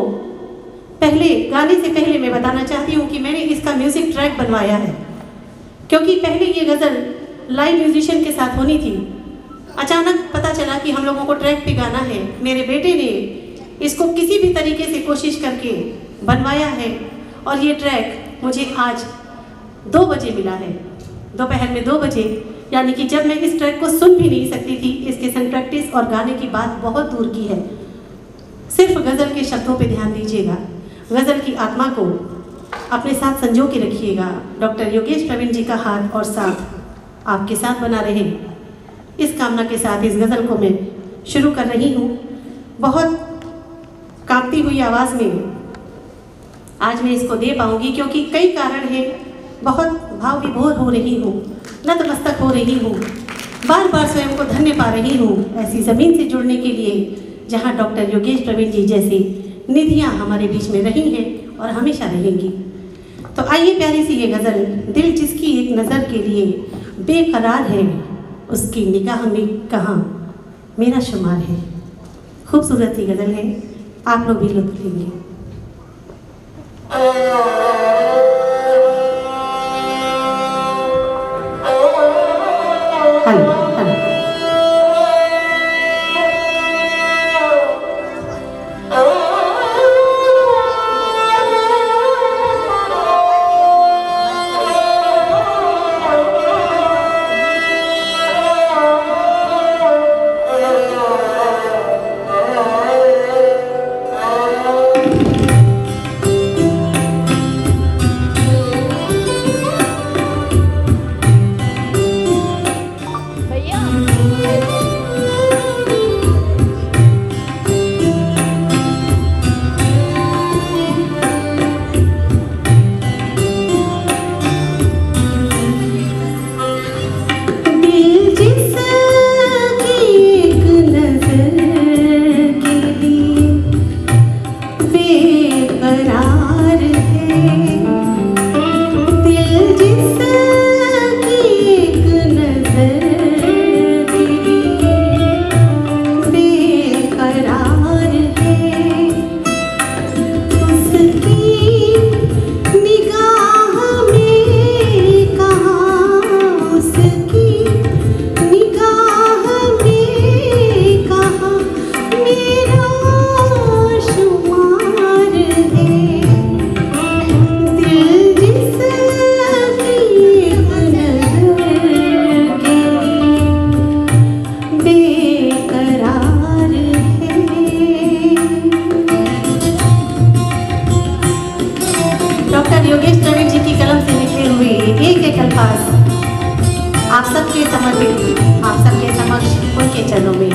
पहले गाने से पहले मैं बताना चाहती हूँ कि मैंने इसका म्यूज़िक ट्रैक बनवाया है, क्योंकि पहले ये गज़ल लाइव म्यूजिशियन के साथ होनी थी। अचानक पता चला कि हम लोगों को ट्रैक पे गाना है। मेरे बेटे ने इसको किसी भी तरीके से कोशिश करके बनवाया है, और ये ट्रैक मुझे आज 2 बजे मिला है, दोपहर में 2 बजे, यानी कि जब मैं इस ट्रैक को सुन भी नहीं सकती थी। इसके संग प्रैक्टिस और गाने की बात बहुत दूर की है। सिर्फ गज़ल के शब्दों पे ध्यान दीजिएगा, गज़ल की आत्मा को अपने साथ संजो के रखिएगा। डॉक्टर योगेश प्रवीण जी का हाथ और साथ आपके साथ बना रहे, इस कामना के साथ इस गज़ल को मैं शुरू कर रही हूँ। बहुत कांपती हुई आवाज़ में आज मैं इसको दे पाऊँगी, क्योंकि कई कारण हैं। बहुत भाव विभोर हो रही हूँ, नतमस्तक हो रही हूँ, बार बार स्वयं को धन्य पा रही हूँ ऐसी ज़मीन से जुड़ने के लिए जहाँ डॉक्टर योगेश प्रवीण जी जैसी निधियाँ हमारे बीच में रही हैं और हमेशा रहेंगी। तो आइए प्यारी सी ये गज़ल, दिल जिसकी एक नज़र के लिए बेकरार है, उसकी निगाह में कहाँ मेरा शुमार है। खूबसूरत सी गज़ल है, आप लोग भी लुत्फ़ लेंगे। हेलो हेलो आप सबके समर्पित, आप सबके समक्ष उनके चरणों में।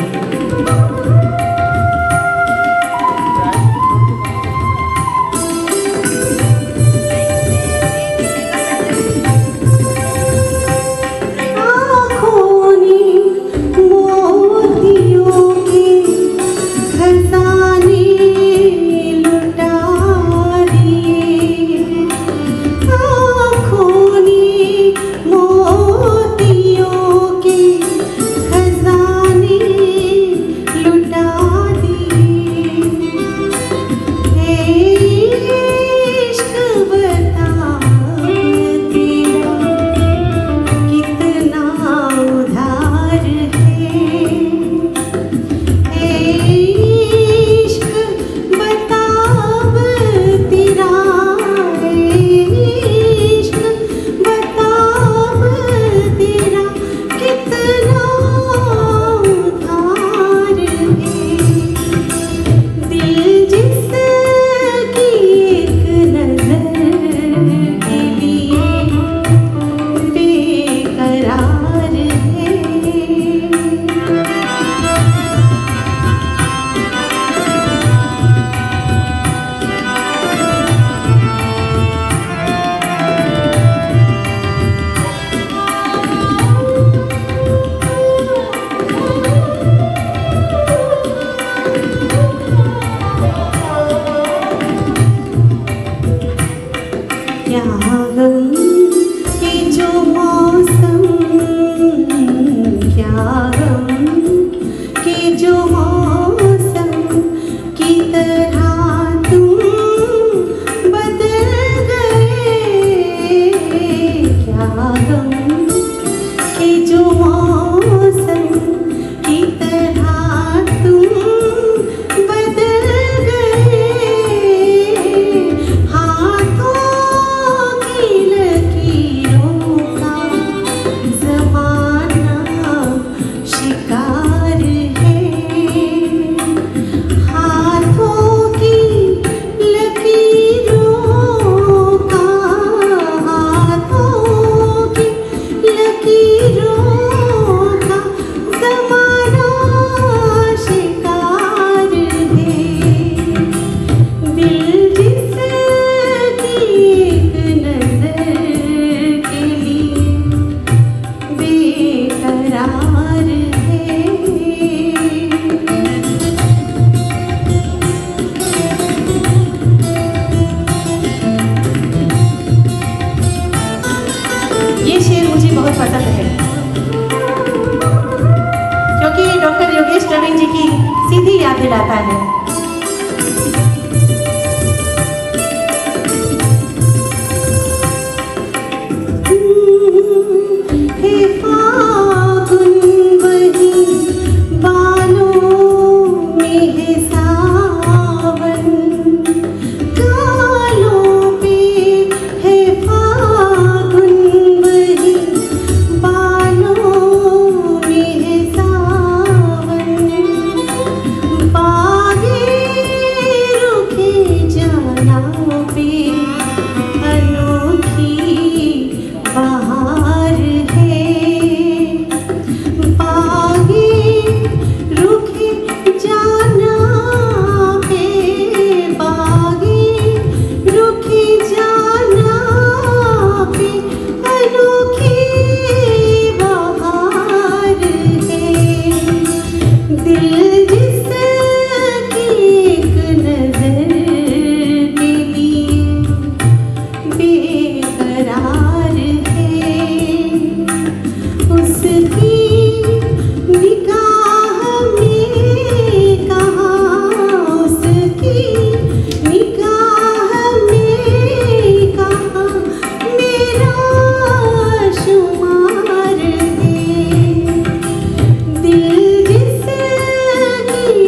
निगाह में कहाँ मेरा शुमार है, दिल जिसकी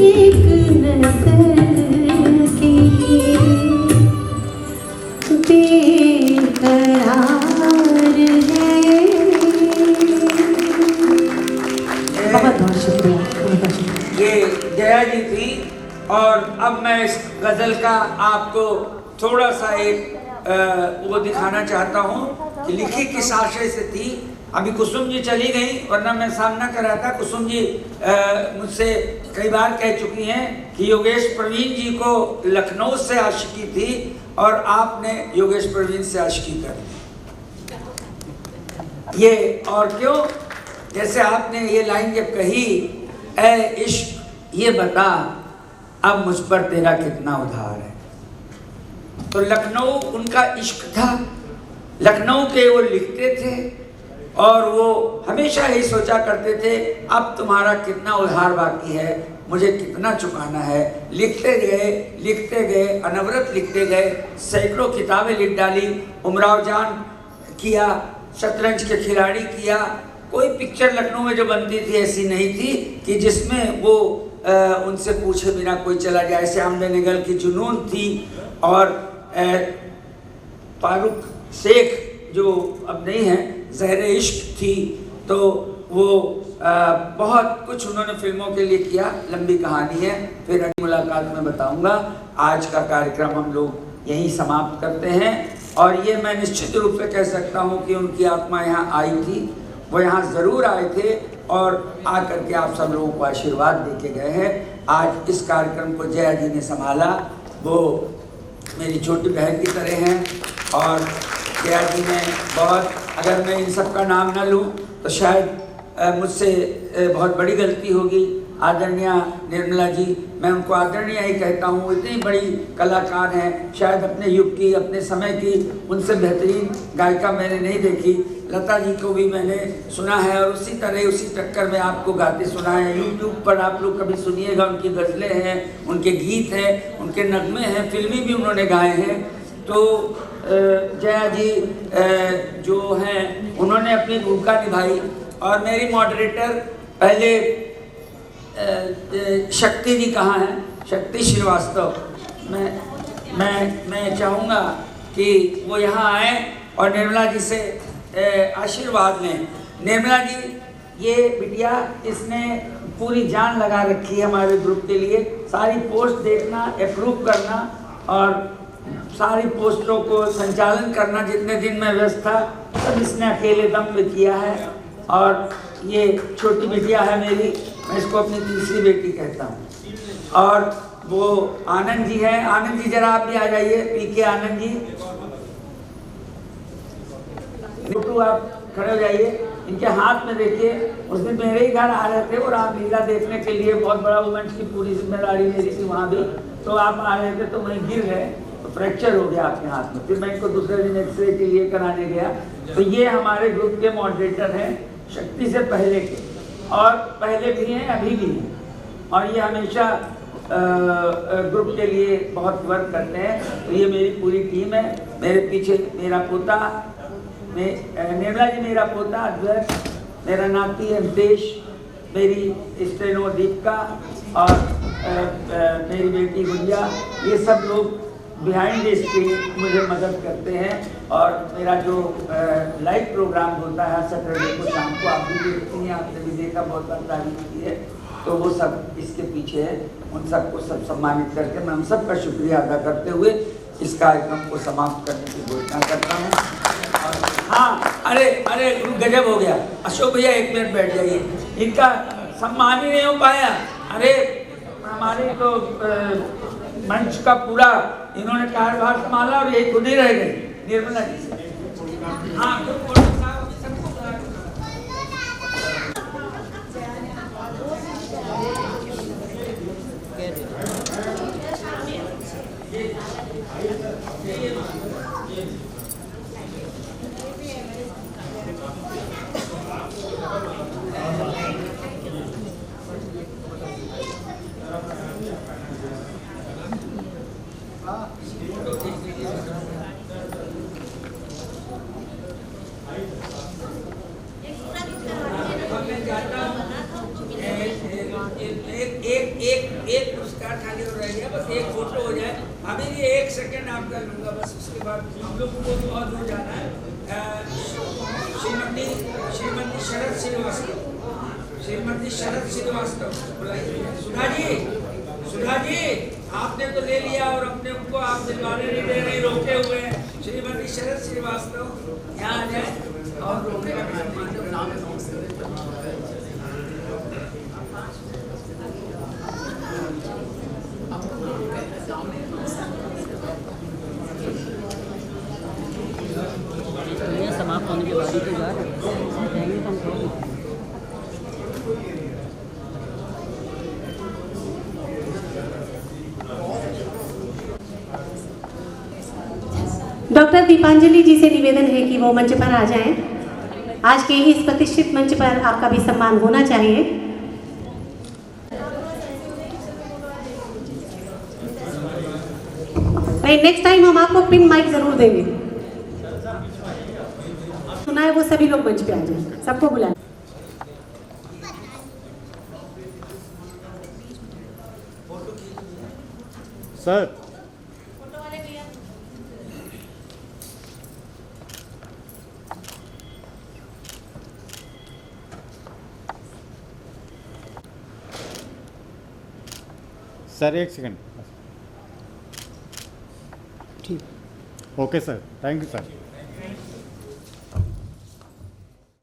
एक नजर की बेकरार है। बहुत बहुत शुक्रिया, बहुत बहुत शुक्रिया। ये जया जी थी। और अब मैं इस गज़ल का आपको थोड़ा सा एक वो दिखाना चाहता हूँ कि लिखी किस आशय से थी। अभी कुसुम जी चली गई, वरना मैं सामना कर रहा था। कुसुम जी मुझसे कई बार कह चुकी हैं कि योगेश प्रवीण जी को लखनऊ से आशिकी थी और आपने योगेश प्रवीण से आशिकी कर दी। ये और क्यों? जैसे आपने ये लाइन जब कही, ऐ इश्क ये बता अब मुझ पर तेरा कितना उधार है, तो लखनऊ उनका इश्क था। लखनऊ के वो लिखते थे और वो हमेशा ही सोचा करते थे अब तुम्हारा कितना उधार बाकी है, मुझे कितना चुकाना है। लिखते गए, अनवरत लिखते गए। सैकड़ों किताबें लिख डाली, उमराव जान किया, शतरंज के खिलाड़ी किया। कोई पिक्चर लखनऊ में जो बनती थी ऐसी नहीं थी कि जिसमें वो उनसे पूछे बिना कोई चला जाए। श्याम बेनेगल की जुनून थी और फारूक शेख जो अब नहीं है, ज़हरे इश्क थी। तो वो बहुत कुछ उन्होंने फिल्मों के लिए किया। लंबी कहानी है, फिर अगली मुलाकात में बताऊंगा। आज का कार्यक्रम हम लोग यहीं समाप्त करते हैं। और ये मैं निश्चित रूप से कह सकता हूँ कि उनकी आत्मा यहाँ आई थी, वो यहाँ ज़रूर आए थे और आकर के आप सब लोगों को आशीर्वाद दे के गए हैं। आज इस कार्यक्रम को जया जी ने संभाला, वो मेरी छोटी बहन की तरह हैं। और जया जी ने बहुत, अगर मैं इन सब का नाम ना लूँ तो शायद मुझसे बहुत बड़ी गलती होगी। आदरणीय निर्मला जी, मैं उनको आदरणीय ही कहता हूँ, इतनी बड़ी कलाकार हैं, शायद अपने युग की, अपने समय की उनसे बेहतरीन गायिका मैंने नहीं देखी। लता जी को भी मैंने सुना है और उसी तरह उसी टक्कर में आपको गाते सुना है। यूट्यूब पर आप लोग कभी सुनिएगा, उनकी गज़लें हैं, उनके गीत हैं, उनके नगमे हैं, फिल्मी भी उन्होंने गाए हैं। तो जया जी जो हैं उन्होंने अपनी भूमिका निभाई। और मेरी मॉडरेटर पहले शक्ति जी कहाँ हैं? शक्ति श्रीवास्तव। मैं चाहूँगा कि वो यहाँ आए और निर्मला जी से आशीर्वाद लें। निर्मला जी, ये बिटिया इसने पूरी जान लगा रखी है हमारे ग्रुप के लिए। सारी पोस्ट देखना, अप्रूव करना और सारी पोस्टों को संचालन करना, जितने दिन में व्यस्त था सब इसने अकेले दम पे किया है। और ये छोटी बिटिया है मेरी, मैं इसको अपनी तीसरी बेटी कहता हूँ। और वो आनंद जी हैं। आनंद जी जरा आप भी आ जाइए, पीके आनंद जी। फोटो आप खड़े हो जाइए, इनके हाथ में देखिए। उस दिन मेरे ही घर आ रहे थे और रामलीला देखने के लिए, बहुत बड़ा वुमेंस की पूरी जिम्मेदारी मेरी थी वहाँ भी। तो आप आ रहे थे तो वहीं गिर गए, तो फ्रैक्चर हो गया आपके हाथ में। फिर मैं इनको दूसरे दिन एक्सरे के लिए कराने गया। तो ये हमारे ग्रुप के मॉडरेटर हैं, शक्ति से पहले के, और पहले भी हैं, अभी भी हैं। और ये हमेशा ग्रुप के लिए बहुत वर्क करते हैं। तो ये मेरी पूरी टीम है। मेरे पीछे मेरा पोता निर्मला जी, मेरा पोता अद्वैत, मेरा नाती हितेश, मेरी स्टेनो दीपिका और मेरी बेटी गुड़िया। ये सब लोग बिहाइंड द स्क्रीन मुझे मदद करते हैं। और मेरा जो लाइव प्रोग्राम होता है सैटरडे को शाम को, आप भी देखती हैं, आपने भी देखा, बहुत बार तारीफ की है। तो वो सब इसके पीछे है। उन सबको सब सम्मानित करके मैं हम सबका शुक्रिया अदा करते हुए इस कार्यक्रम को समाप्त करने की घोषणा करता हूँ। हाँ, अरे गजब हो गया। अशोक भैया 1 मिनट बैठ जाइए, इनका सम्मान ही नहीं हो पाया। अरे हमारे तो मंच का पूरा इन्होंने कार्यभार संभाला और यही खुद ही रह गए निर्मला जी से। हाँ, एक पुरस्कार खाली हो रह गया, बस एक फोटो हो जाए। अभी भी 1 सेकंड आपका लूंगा बस, उसके बाद हम लोग को बहुत दूर जाना है। श्रीमती शरद श्रीवास्तव, श्रीमती शरद श्रीवास्तव बुलाइए। सुधा जी आपने तो ले लिया और अपने को आप दिलवाने नहीं दे रहे, रोके हुए हैं। श्रीमती शरद श्रीवास्तव यहाँ आ जाए और रोके समाप्त होने के बाद ही तो जा रहे हैं तो हम डॉक्टर दीपांजलि जी से निवेदन है कि वो मंच पर आ जाएं। आज के इस प्रतिष्ठित मंच पर आपका भी सम्मान होना चाहिए। नेक्स्ट टाइम हम आपको पिन माइक जरूर देंगे। सुना है वो सभी लोग मंच पे आ जाए, सबको बुलाएं। Sir sir 1 second. ठीक, okay sir, thank you sir.